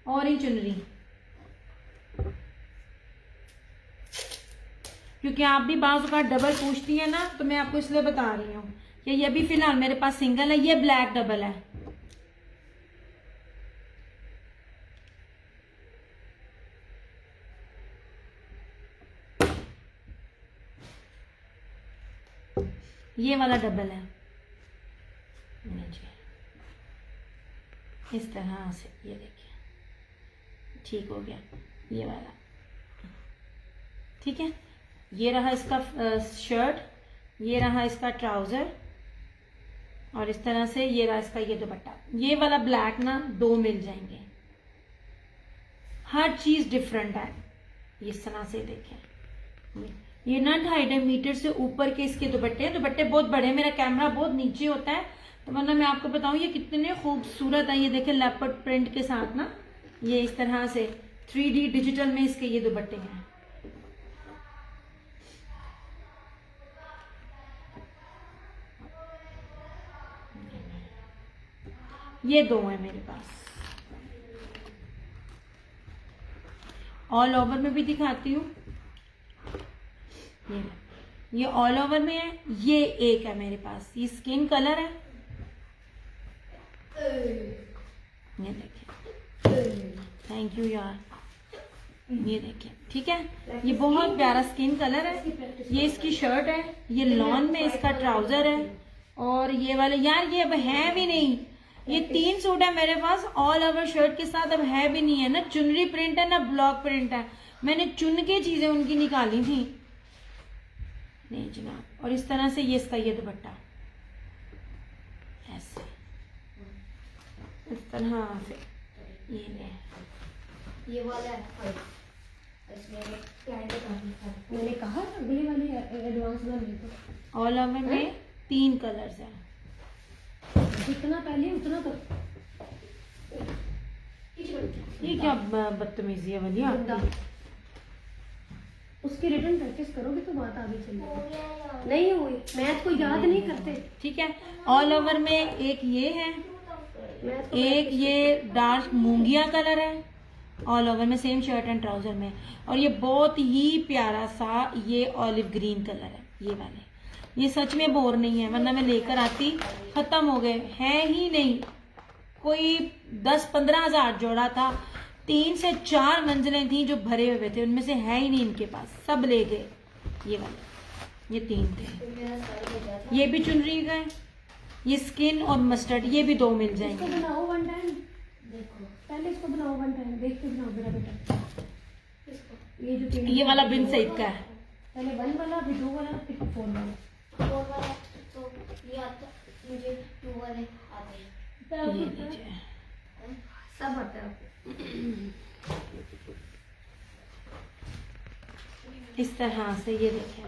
ऑरेंज चुनरी, क्योंकि आप भी बाज़ का डबल पूछती है ना, तो मैं आपको इसलिए बता रही हूँ कि ये भी फिलहाल मेरे पास सिंगल है। ये ब्लैक डबल है। ये वाला डबल है। इस तरह से ये देखिए, ठीक हो गया ये वाला। ठीक है, ये रहा इसका शर्ट, ये रहा इसका ट्राउजर, और इस तरह से ये रहा इसका ये दुपट्टा। ये वाला ब्लैक ना 2 मिल जाएंगे। हर चीज डिफरेंट है। इस तरह से देखें, ये ना 2.5 मीटर से ऊपर के इसके दुपट्टे हैं। दुपट्टे बहुत बड़े, मेरा कैमरा बहुत नीचे होता है, तो वरना मैं आपको बताऊं ये कितने खूबसूरत है। ये देखें, लेपर्ड प्रिंट के साथ ना, ये इस तरह से 3D डिजिटल में इसके ये दुपट्टे हैं। ये 2 है मेरे पास। ऑल ओवर में भी दिखाती हूँ। ये ऑल ओवर में है। ये एक है मेरे पास, ये स्किन कलर है। ये देखिए, थैंक यू यार। ये देखिए, ठीक है, ये बहुत प्यारा स्किन कलर है। ये इसकी शर्ट है, ये लॉन में इसका ट्राउजर है, और ये वाले यार ये अब है भी नहीं। ये 3 सूट है मेरे पास ऑल ओवर शर्ट के साथ, अब है भी नहीं है। ना चुनरी प्रिंट है ना ब्लॉक प्रिंट है। मैंने चुन के चीजें उनकी निकाली थी। नहीं जनाब, और इस तरह से ये इसका ये दुपट्टा ऐसे, इस तरह से। ये ले, ये वाला है। मैंने कहा अगले वाले एडवांस में ऑल ओवर में 3 कलर्स हैं। जितना पहले उतना तो। ये क्या बदतमीजी है वाली आपकी? उसकी रिटर्न प्रैक्टिस करोगे तो बात आगे चलेगी। नहीं हुई, मैथ को याद नहीं करते। ठीक है, ऑल ओवर में एक ये है, एक ये डार्क मूंगिया कलर है ऑल ओवर में, सेम शर्ट एंड ट्राउजर में, और ये बहुत ही प्यारा सा ये ऑलिव ग्रीन कलर है। ये वाले ये सच में बोर नहीं है, वरना मैं लेकर आती, खत्म हो गए, है ही नहीं। कोई 10-15 हजार जोड़ा था, 3 से 4 मंजिलें थी जो भरे हुए थे, उनमें से है ही नहीं इनके पास, सब ले गए। ये वाले, ये 3 थे। ये भी चुनरी का है, ये स्किन और मस्टर्ड, ये भी 2 मिल जाएंगे। इसको बनाओ वन टाइम, देखो पहले इसको बनाओ वन टाइम, देख के बनाओ मेरा बेटा। ये जो ये वाला बिन सईद का है। पहले 1 वाला, फिर 2 वाला, फिर 4 वाला। फोर वाला तो ये आता, मुझे टू वाले आते हैं। ये लीजिए, सब आता है। इस तरह से ये देखिए,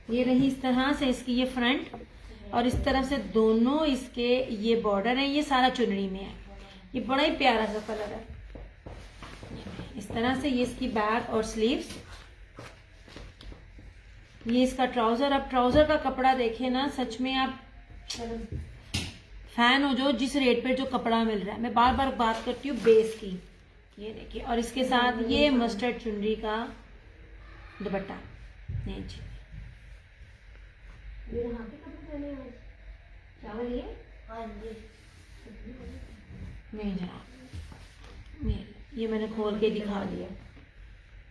ये रही इस तरह से इसकी ये फ्रंट, और इस तरफ से दोनों इसके ये बॉर्डर है, ये सारा चुनरी में है। ये बड़ा ही प्यारा सा कलर है। इस तरह से ये इसकी बैक और स्लीव्स, ये इसका ट्राउजर। अब ट्राउजर का कपड़ा देखे ना, सच में आप फैन हो जो, जिस रेट पे जो कपड़ा मिल रहा है। मैं बार बार बात करती हूँ बेस की। ये देखिए, और इसके साथ ये मस्टर्ड चुनरी का दुपट्टा। नहीं जी, ये यहाँ पे कपड़े पहने आज चावल ये। हाँ जी। नहीं जनाब, ये मैंने खोल के दिखा दिया।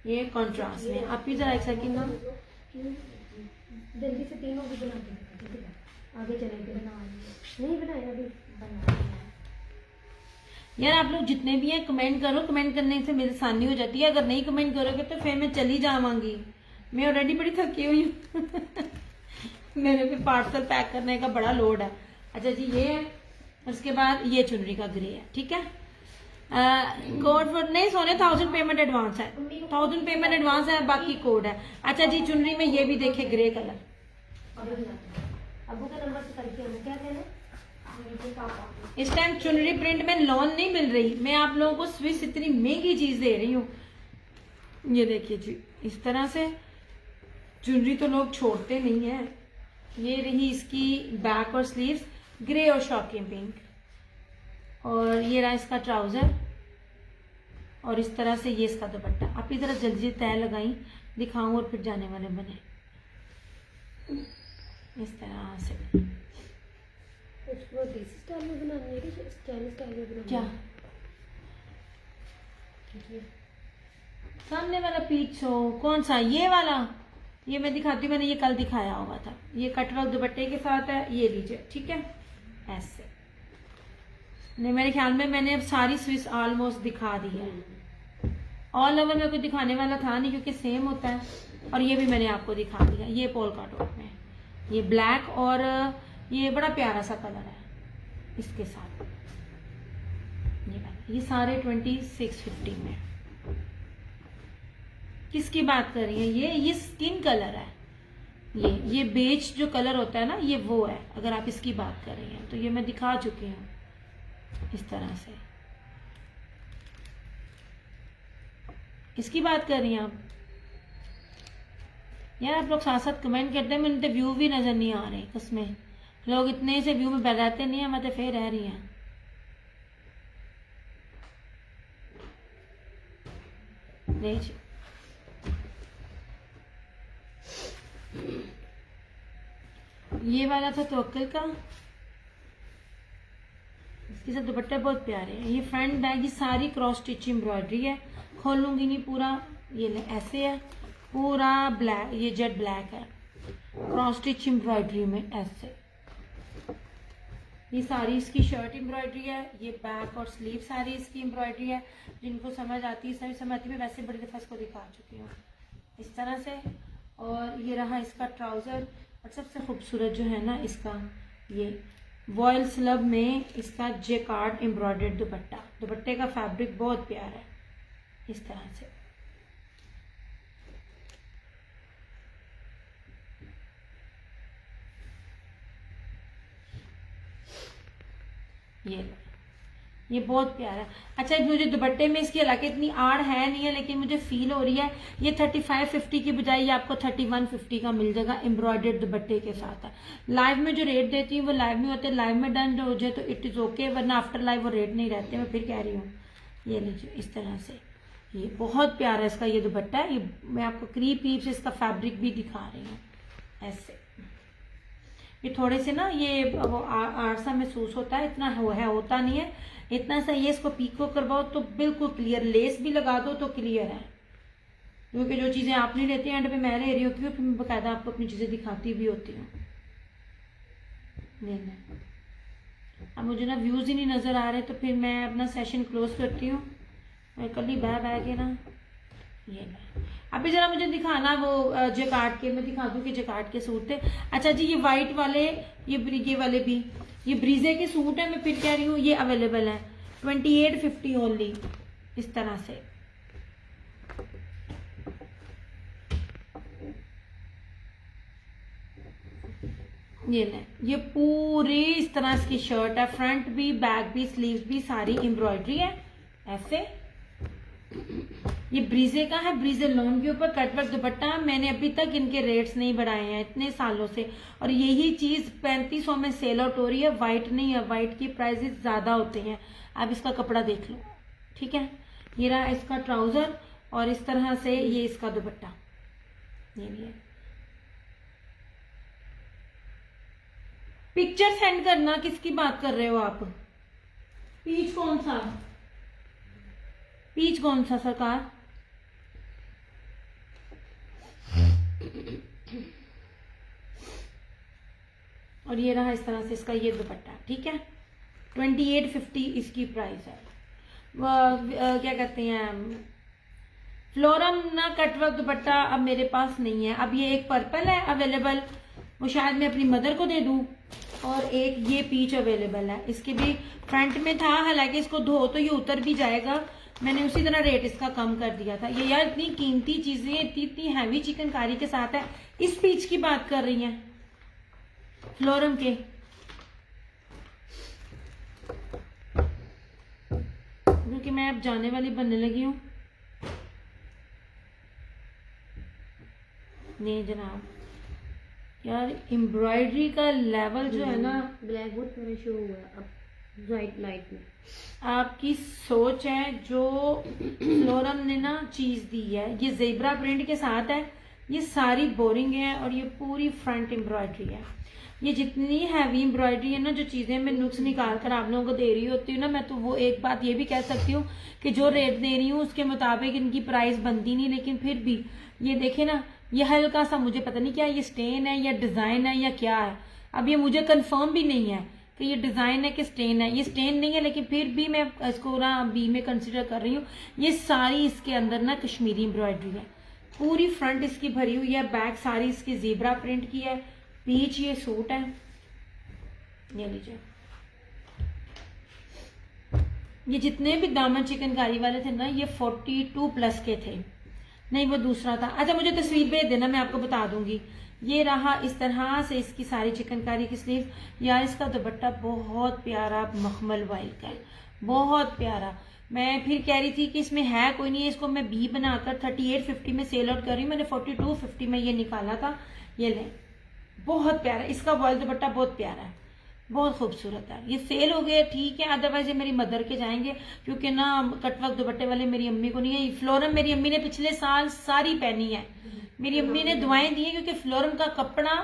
ये कॉन्ट्रास्ट में। आप भी जरा एक सेकंड ना, जल्दी से तीनों भी बना के आगे चलेंगे। नहीं बनाया अभी, बना यार आप लोग जितने भी हैं कमेंट करो। कमेंट करने से मेरी आसानी हो जाती है। अगर नहीं कमेंट करोगे तो फिर मैं चली जावांगी। मैं ऑलरेडी बड़ी थकी हुई हूँ। मेरे पे पार्सल पैक करने का बड़ा लोड है। अच्छा जी, ये है। उसके बाद ये चुनरी का ग्रे है, ठीक है। कोड फॉर नहीं सोने, 1000 पेमेंट एडवांस है। 1000 पेमेंट एडवांस है, बाकी कोड है। अच्छा जी, चुनरी में ये भी देखे ग्रे कलर। अबू के नंबर से करके हमें क्या कहना है? इस टाइम चुनरी प्रिंट में लॉन नहीं मिल रही। मैं आप लोगों को स्विस इतनी महंगी चीज दे रही हूँ। ये देखिए जी, इस तरह से चुनरी तो लोग छोड़ते नहीं है। ये रही इसकी बैक और स्लीव्स, ग्रे और शॉकिंग पिंक। और ये रहा इसका ट्राउजर, और इस तरह से ये इसका दुपट्टा। आप इधर जल्दी तय लगाई दिखाऊं और फिर जाने वाले बने। इस तरह से उसको देसी स्टाइल में बनानी है कि चाइनीज स्टाइल में बनानी है? क्या सामने वाला पीच हो, कौन सा? ये वाला, ये मैं दिखाती हूँ। मैंने ये कल दिखाया हुआ था। ये कटवर्क दुपट्टे के साथ है। ये लीजिए, ठीक है। ऐसे नहीं, मेरे ख्याल में मैंने अब सारी स्विस ऑलमोस्ट दिखा दी है। ऑल ओवर में कुछ दिखाने वाला था नहीं, क्योंकि सेम होता है। और ये भी मैंने आपको दिखा दिया। ये पोल्का डॉट में, ये ब्लैक, और ये बड़ा प्यारा सा कलर है इसके साथ। ये सारे 2650 में। किसकी बात कर रही है? ये स्किन कलर है। ये बेज जो कलर होता है ना, ये वो है। अगर आप इसकी बात कर रही हैं तो ये मैं दिखा चुकी हूँ इस तरह से। इसकी बात कर रही हैं आप? यार आप लोग साथ साथ कमेंट करते हैं, मुझे व्यू भी नजर नहीं आ रहे। कसमें लोग इतने से व्यू में बैठाते नहीं है, मैं तो फिर रह रही हैं। नहीं जी, ये वाला था तवक्कल का। इसके साथ दुपट्टे बहुत प्यारे हैं। ये फ्रंट बैग, ये सारी क्रॉस स्टिच एम्ब्रॉयडरी है। खोलूंगी नहीं पूरा। ये ऐसे है पूरा ब्लैक, ये जेट ब्लैक है, क्रॉस स्टिच एम्ब्रॉयडरी में ऐसे। ये सारी इसकी शर्ट एम्ब्रॉयडरी है। ये बैक और स्लीव सारी इसकी एम्ब्रॉयडरी है। जिनको समझ आती है, सभी समझ आती है। मैं वैसे बड़ी दफा इसको दिखा चुकी हूँ इस तरह से। और ये रहा इसका ट्राउजर। और सबसे खूबसूरत जो है ना इसका, ये वॉयल स्लब में इसका जेकार्ड एम्ब्रॉयडर्ड दुपट्टा। दुपट्टे का फैब्रिक बहुत प्यारा है इस तरह से। ये बहुत प्यारा है। अच्छा, मुझे दुपट्टे में इसकी हालांकि इतनी आड़ है नहीं है, लेकिन मुझे फील हो रही है ये 3550 की बजाय ये आपको 3150 का मिल जाएगा एम्ब्रॉयडर्ड दुपट्टे के साथ है। लाइव में जो रेट देती हूँ वो लाइव में होते हैं। लाइव में डन हो जाए तो इट इज ओके, वरना आफ्टर लाइव वो रेट नहीं रहते। मैं फिर कह रही हूँ। ये लीजिए इस तरह से, ये बहुत प्यारा है इसका ये दुपट्टा है। ये मैं आपको करीब से इसका फैब्रिक भी दिखा रही हूँ ऐसे। ये थोड़े से ना ये वो आरसा महसूस होता है, इतना होता नहीं है इतना सा। ये इसको पीको करवाओ तो बिल्कुल क्लियर, लेस भी लगा दो तो क्लियर है। क्योंकि जो चीजें आप नहीं लेती एंड पे मैं ले रही होती हूँ, फिर मैं बकायदा आपको अपनी चीजें दिखाती भी होती हूँ। अब मुझे ना व्यूज ही नहीं नजर आ रहे, तो फिर मैं अपना सेशन क्लोज करती हूँ। मैं कल ही बह के ना ये मैं अभी जरा मुझे दिखाना वो जैकार्ड के, मैं दिखा दूं कि जैकार्ड के सूट थे। अच्छा जी, ये वाइट वाले, ये वाले भी, ये ब्रीजे के सूट है। मैं फिर कह रही हूँ ये अवेलेबल है 2850 ओनली, इस तरह से। ये ले, ये पूरी इस तरह इसकी शर्ट है, फ्रंट भी, बैक भी, स्लीव्स भी, सारी एम्ब्रॉयडरी है ऐसे। ये ब्रीजे का है, ब्रीजे लॉन के ऊपर कटवर्क दुपट्टा। मैंने अभी तक इनके रेट्स नहीं बढ़ाए हैं इतने सालों से, और यही चीज 3500 में सेल आउट हो रही है। व्हाइट नहीं है, व्हाइट की प्राइसेस ज्यादा होते हैं। आप इसका कपड़ा देख लो, ठीक है। ये रहा इसका ट्राउजर, और इस तरह से ये इसका दुपट्टा, ये भी है। पिक्चर सेंड करना, किसकी बात कर रहे हो आप? पीच कौन सा, पीच कौन सा सरकार? और ये रहा इस तरह से इसका ये दुपट्टा, ठीक है। 2850 इसकी प्राइस है। क्या कहते हैं, फ्लोरम ना कटवर्क दुपट्टा अब मेरे पास नहीं है। अब ये एक पर्पल है अवेलेबल, वो शायद मैं अपनी मदर को दे दूं, और एक ये पीच अवेलेबल है। इसके भी फ्रंट में था, हालांकि इसको धो तो ये उतर भी जाएगा, मैंने उसी तरह रेट इसका कम कर दिया था। ये यार इतनी कीमती चीजें, इतनी हैवी चिकनकारी के साथ है। इस पीच की बात कर रही हैं फ्लोरम के, क्योंकि मैं अब जाने वाली बनने लगी हूँ। नहीं जनाब, यार एम्ब्रॉयडरी का लेवल जो है ना, ब्लैक बोर्ड मेरा शो हुआ है अब वाइट लाइट में। आपकी सोच है। जो फ्लोरम ने ना चीज दी है, ये जेब्रा प्रिंट के साथ है, ये सारी बोरिंग है, और ये पूरी फ्रंट एम्ब्रॉयडरी है। ये जितनी हैवी एम्ब्रॉयडरी है ना, जो चीजें मैं नुक्स निकाल कर आप लोगों को दे रही होती हूँ ना, मैं तो वो एक बात ये भी कह सकती हूँ कि जो रेट दे रही हूँ उसके मुताबिक इनकी प्राइस बनती नहीं, लेकिन फिर भी ये देखे ना, ये हल्का सा, मुझे पता नहीं क्या ये स्टेन है या डिजाइन है या क्या है, अब ये मुझे कंफर्म भी नहीं है कि ये डिजाइन है कि स्टेन है। ये स्टेन नहीं है, लेकिन फिर भी मैं इसको ना बी में कंसिडर कर रही हूँ। ये सारी इसके अंदर ना कश्मीरी एम्ब्रॉयडरी है, पूरी फ्रंट इसकी भरी हुई है, बैक सारी इसकी जेब्रा प्रिंट की है। पीच ये सूट है, ये लीजिए। ये जितने भी दामन चिकनकारी वाले थे ना, ये 42 प्लस के थे, नहीं वो दूसरा था। अच्छा मुझे तस्वीर भेज देना, मैं आपको बता दूंगी। ये रहा इस तरह से इसकी सारी चिकनकारी की स्लीव। यार इसका दुपट्टा बहुत प्यारा मखमल वाइल का है, बहुत प्यारा। मैं फिर कह रही थी कि इसमें है कोई नहीं है, इसको मैं बी बनाकर 3850 में सेल आउट कर रही हूँ। मैंने 4250 में ये निकाला था। ये ले, बहुत प्यारा इसका वॉयल दुपट्टा, बहुत प्यारा है, बहुत खूबसूरत है। ये सेल हो गए ठीक है, अदरवाइज ये मेरी मदर के जाएंगे, क्योंकि ना कटवर्क दुपट्टे वाले मेरी अम्मी को नहीं है। फ्लोरम मेरी अम्मी ने पिछले साल सारी पहनी है, मेरी अम्मी ने दुआएं दी है, क्योंकि फ्लोरम का कपड़ा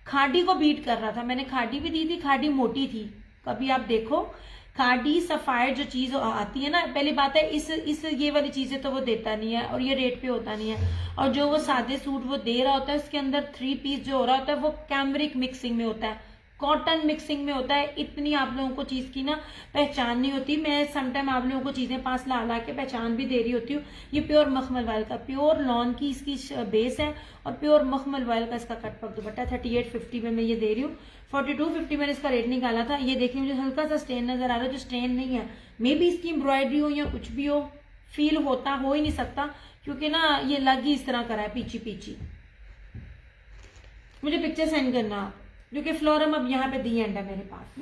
खाड़ी को बीट कर रहा था। मैंने खाड़ी भी दी थी, खाड़ी मोटी थी। कभी आप देखो खाड़ी सफायर जो चीज आती है ना, पहली बात है इस ये वाली चीजें तो वो देता नहीं है, और ये रेट पे होता नहीं है। और जो वो सादे सूट वो दे रहा होता है, उसके अंदर 3 पीस जो हो रहा होता है वो कैमरिक मिक्सिंग में होता है, कॉटन मिक्सिंग में होता है। इतनी आप लोगों को चीज की ना पहचान नहीं होती। मैं समटाइम आप लोगों को चीजें पास ला ला के पहचान भी दे रही होती हूँ। ये प्योर मखमल वायल का, प्योर लॉन की इसकी बेस है, और प्योर मखमल वायल का इसका कटवर्क दुपट्टा 3850 में मैं ये दे रही हूँ। 4250 मैंने इसका रेट निकाला था। ये देखिए मुझे हल्का सा स्टेन नजर आ रहा है, जो स्टेन नहीं है। मे बी इसकी एम्ब्रॉयडरी हो या कुछ भी हो, फील होता हो ही नहीं सकता, क्योंकि ना ये लग ही इस तरह करा है, पीछी पीछी। मुझे पिक्चर सेंड करना आप, क्योंकि फ्लोरम अब यहाँ पे दी एंड है मेरे पास।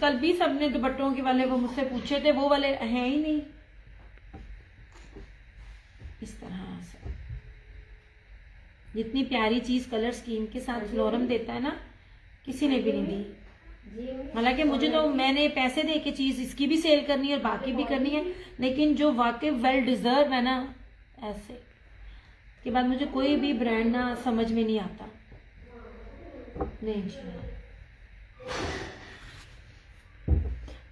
कल भी सबने दुपट्टों के वाले वो मुझसे पूछे थे, वो वाले हैं ही नहीं। इस तरह से जितनी प्यारी चीज कलर स्कीम के साथ फ्लोरम देता है ना, किसी ने भी नहीं दी। हालांकि मुझे तो, मैंने पैसे दे के चीज इसकी भी सेल करनी है और बाकी भी करनी है, लेकिन जो वाकई वेल डिजर्व है ना, ऐसे के बाद मुझे कोई भी ब्रांड ना समझ में नहीं आता। नहीं जी,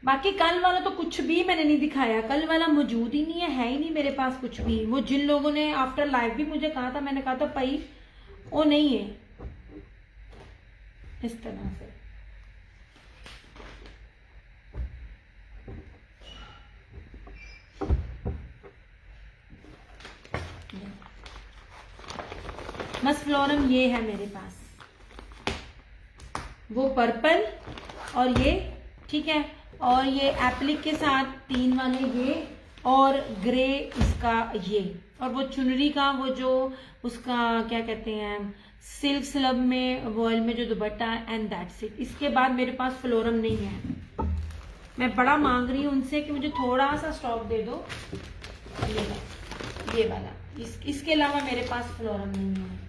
बाकी कल वाला तो कुछ भी मैंने नहीं दिखाया, कल वाला मौजूद ही नहीं है ही नहीं मेरे पास कुछ भी। वो जिन लोगों ने आफ्टर लाइव भी मुझे कहा था, मैंने कहा था भाई वो नहीं है। इस तरह से मस्त फ्लोरम ये है मेरे पास, वो पर्पल और ये, ठीक है, और ये एप्लिक के साथ 3 वाले ये, और ग्रे इसका ये, और वो चुनरी का वो जो उसका क्या कहते हैं सिल्क स्लब में वॉयल में जो दुपट्टा, एंड दैट्स इट। इसके बाद मेरे पास फ्लोरम नहीं है। मैं बड़ा मांग रही हूँ उनसे कि मुझे थोड़ा सा स्टॉक दे दो, ये वाला, इसके अलावा मेरे पास फ्लोरम नहीं है।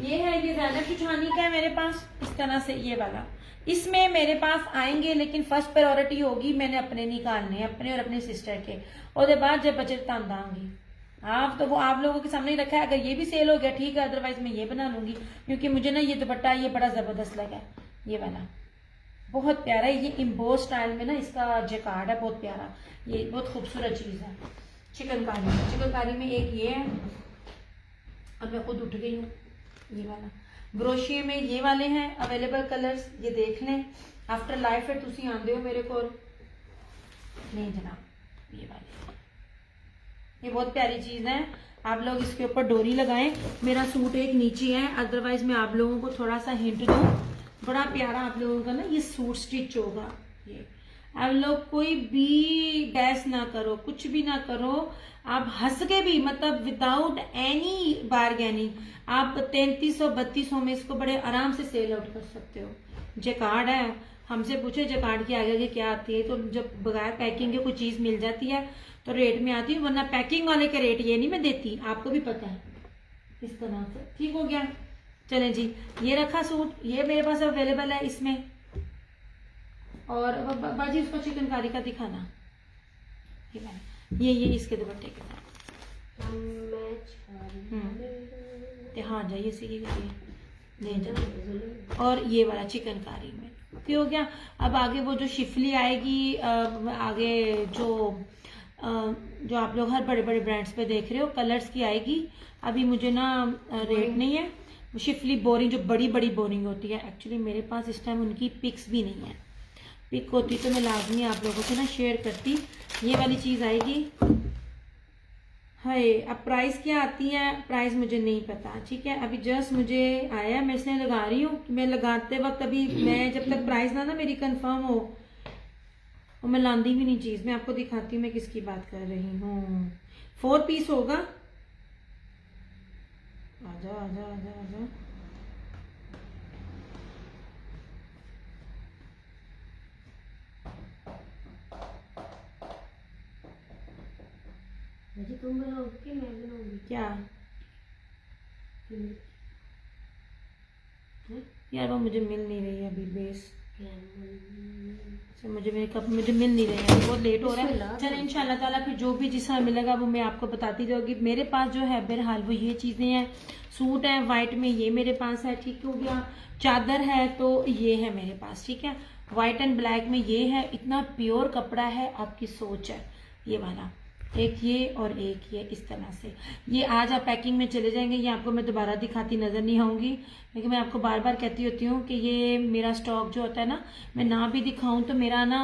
ये है, ये ज़ैनब चुछानी का है मेरे पास, इस तरह से ये वाला। इसमें मेरे पास आएंगे, लेकिन फर्स्ट प्रायोरिटी होगी मैंने अपने निकालने, अपने और अपने सिस्टर के, और बाद जब बचत तांदांगी। आप तो वो आप लोगों के सामने ही रखा है, अगर ये भी सेल हो गया ठीक है, अदरवाइज मैं ये बना लूंगी, क्योंकि मुझे ना ये दुपट्टा ये बड़ा जबरदस्त लगा, ये वाला बहुत प्यारा है। ये इम्बोस स्टाइल में ना इसका जैकार्ड है, बहुत प्यारा, ये बहुत खूबसूरत चीज़ है। चिकनकारी में एक ये है, अब मैं खुद उठ गई हूँ, ये वाला ब्रोशिए में ये वाले हैं अवेलेबल कलर्स, ये देख लें। आफ्टर लाइफ फिर तुसी आंदे हो मेरे को, नहीं जनाब, ये वाले, ये बहुत प्यारी चीज़ है। आप लोग इसके ऊपर डोरी लगाएं। मेरा सूट एक नीचे है, अदरवाइज मैं आप लोगों को थोड़ा सा हिंट दूं, बड़ा प्यारा आप लोगों का ना ये सूट स्टिच होगा। ये आप लोग कोई भी गैस ना करो, कुछ भी ना करो, आप हंस के भी, मतलब विदाउट एनी बार्गेनिंग, आप 3300-3200 में इसको बड़े आराम से सेल आउट कर सकते हो। जैकार्ड है, हमसे पूछे जैकार्ड की आगे क्या आती है, तो जब बगैर पैकिंग के कोई चीज़ मिल जाती है तो रेट में आती है, वरना पैकिंग वाले के रेट ये नहीं मैं देती, आपको भी पता है। इस तरह से ठीक हो गया। चलें जी, ये रखा सूट, ये मेरे पास अवेलेबल है इसमें, और बाजी उसका चिकनकारी का दिखाना, ये इसके दुपट्टे के साथ हाँ जाइए सीखी जाइए, और ये वाला चिकनकारी में क्यों हो गया। अब आगे वो जो शिफली आएगी, आगे जो आप लोग हर बड़े बड़े ब्रांड्स पे देख रहे हो, कलर्स की आएगी। अभी मुझे ना रेट नहीं है, शिफली बोरिंग जो बड़ी बड़ी बोरिंग होती है, एक्चुअली मेरे पास इस टाइम उनकी पिक्स भी नहीं है, पिक होती तो मैं लाजमी आप लोगों से ना शेयर करती। ये वाली चीज़ आएगी, हाय अब प्राइस क्या आती है, प्राइस मुझे नहीं पता, ठीक है, अभी जस्ट मुझे आया, मैं इसलिए लगा रही हूँ। मैं लगाते वक्त अभी मैं जब तक प्राइस ना मेरी कंफर्म हो, और मैं लांदी भी नहीं चीज़, मैं आपको दिखाती हूँ मैं किसकी बात कर रही हूँ। 4 पीस होगा, आजा आजा आजा आजा, जी तुम बनाओगी कि मैं बनाऊंगी? क्या यार वो मुझे मिल नहीं रही है अभी बेस, मुझे मेरे कप मुझे मिल नहीं रही है, बहुत लेट हो रहा है। चल इंशाल्लाह ताला फिर जो भी जिस मिलेगा वो मैं आपको बताती जाऊंगी। मेरे पास जो है बहरहाल वो ये चीज़ें हैं, सूट है वाइट में ये मेरे पास है, ठीक हो गया, चादर है तो ये है मेरे पास, ठीक है, वाइट एंड ब्लैक में ये है, इतना प्योर कपड़ा है, आपकी सोच है। ये वाला एक ये और एक ये, इस तरह से ये आज आप पैकिंग में चले जाएंगे। ये आपको मैं दोबारा दिखाती नज़र नहीं आऊँगी, लेकिन मैं आपको बार बार कहती होती हूँ कि ये मेरा स्टॉक जो होता है ना, मैं ना भी दिखाऊँ तो मेरा ना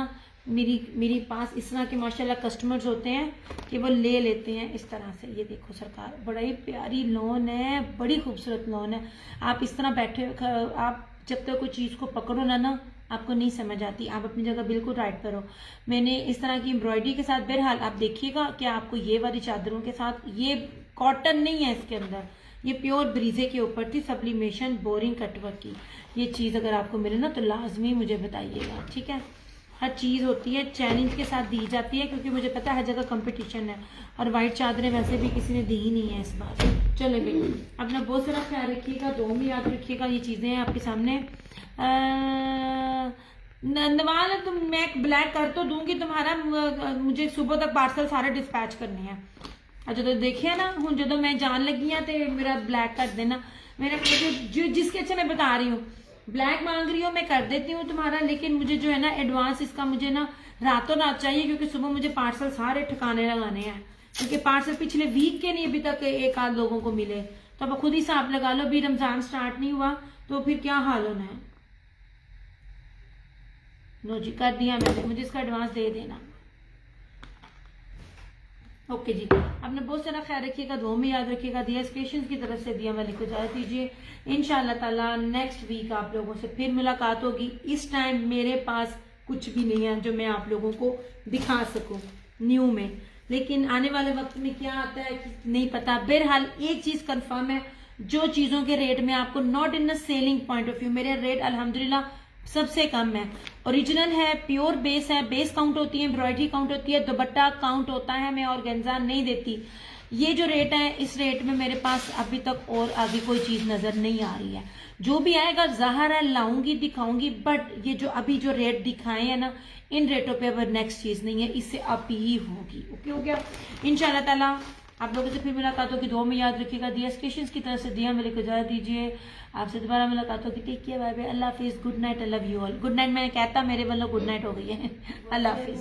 मेरी पास इस तरह के माशाल्लाह कस्टमर्स होते हैं कि वो ले लेते हैं इस तरह से। ये देखो सरकार, बड़ा ही प्यारी लॉन है, बड़ी खूबसूरत लॉन है। आप इस तरह बैठे, आप जब तक कोई चीज़ को पकड़ो ना आपको नहीं समझ आती, आप अपनी जगह बिल्कुल राइट करो। मैंने इस तरह की एम्ब्रॉयडरी के साथ बहरहाल आप देखिएगा कि आपको ये वाली चादरों के साथ, ये कॉटन नहीं है इसके अंदर, ये प्योर ब्रीजे के ऊपर थी, सब्लिमेशन बोरिंग कटवर्क की। ये चीज़ अगर आपको मिले ना तो लाजमी मुझे बताइएगा, ठीक है। हर चीज़ होती है चैलेंज के साथ दी जाती है, क्योंकि मुझे पता है हर जगह कंपटीशन है, और वाइट चादरें वैसे भी किसी ने दी ही नहीं है इस बार। चलो भाई अपना बहुत सारा ख्याल रखिएगा, दो में याद रखिएगा। ये चीज़ें हैं आपके सामने। नंदवाल तुम, मैं ब्लैक कर तो दूंगी तुम्हारा, मुझे सुबह तक पार्सल सारे डिस्पैच करने हैं। अच्छा तो देखिए ना हूँ जो मैं जान लगी हाँ तो मेरा ब्लैक कर देना। मेरा जो जिसके अच्छा मैं बता रही हूँ, ब्लैक मांग रही हो मैं कर देती हूँ तुम्हारा, लेकिन मुझे जो है ना एडवांस इसका मुझे ना रातों रात चाहिए, क्योंकि सुबह मुझे पार्सल सारे ठिकाने लगाने हैं, क्योंकि पार्सल पिछले वीक के नहीं अभी तक एक आध लोगों को मिले। तो अब खुद ही हिसाब लगा लो, अभी रमजान स्टार्ट नहीं हुआ तो फिर क्या हाल होना है। लो जी कर दिया मैंने, मुझे इसका एडवांस दे देना। ओके जी, आपने बहुत सारा ख्याल रखिएगा, दुआ में याद रखिएगा। दिया क्रिएशंस की तरफ से दिया वाले को इजाजत दीजिए। इंशाल्लाह ताला नेक्स्ट वीक आप लोगों से फिर मुलाकात होगी। इस टाइम मेरे पास कुछ भी नहीं है जो मैं आप लोगों को दिखा सकूं न्यू में, लेकिन आने वाले वक्त में क्या आता है कि नहीं पता। बहरहाल एक चीज कंफर्म है, जो चीजों के रेट में आपको not in the selling point of view, मेरे रेट अल्हम्दुलिल्लाह सबसे कम है, ओरिजिनल है, प्योर बेस है, बेस काउंट होती है, एम्ब्रॉयडरी काउंट होती है, दुपट्टा काउंट होता है, मैं ऑर्गेन्जा नहीं देती। ये जो रेट है, इस रेट में मेरे पास अभी तक और आगे कोई चीज नजर नहीं आ रही है। जो भी आएगा ज़ाहिर है लाऊंगी, दिखाऊंगी, बट ये जो अभी जो रेट दिखाए हैं ना, इन रेटों पे अब नेक्स्ट चीज नहीं है, इससे अप ही होगी। ओके हो गया। इंशाल्लाह ताला आप लोगों से फिर मुलाकात होगी। दुआ में याद रखिएगा। दिया स्टेशन की तरफ से दिया मेरे को इजाजत दीजिए। आपसे दोबारा मुलाकात होगी। टेक केयर, बाय बाय, अल्लाह हाफिज, good night, I love you all. Good night मैंने कहता, मेरे वालों गुड नाइट हो गई है। अल्लाह हाफिज।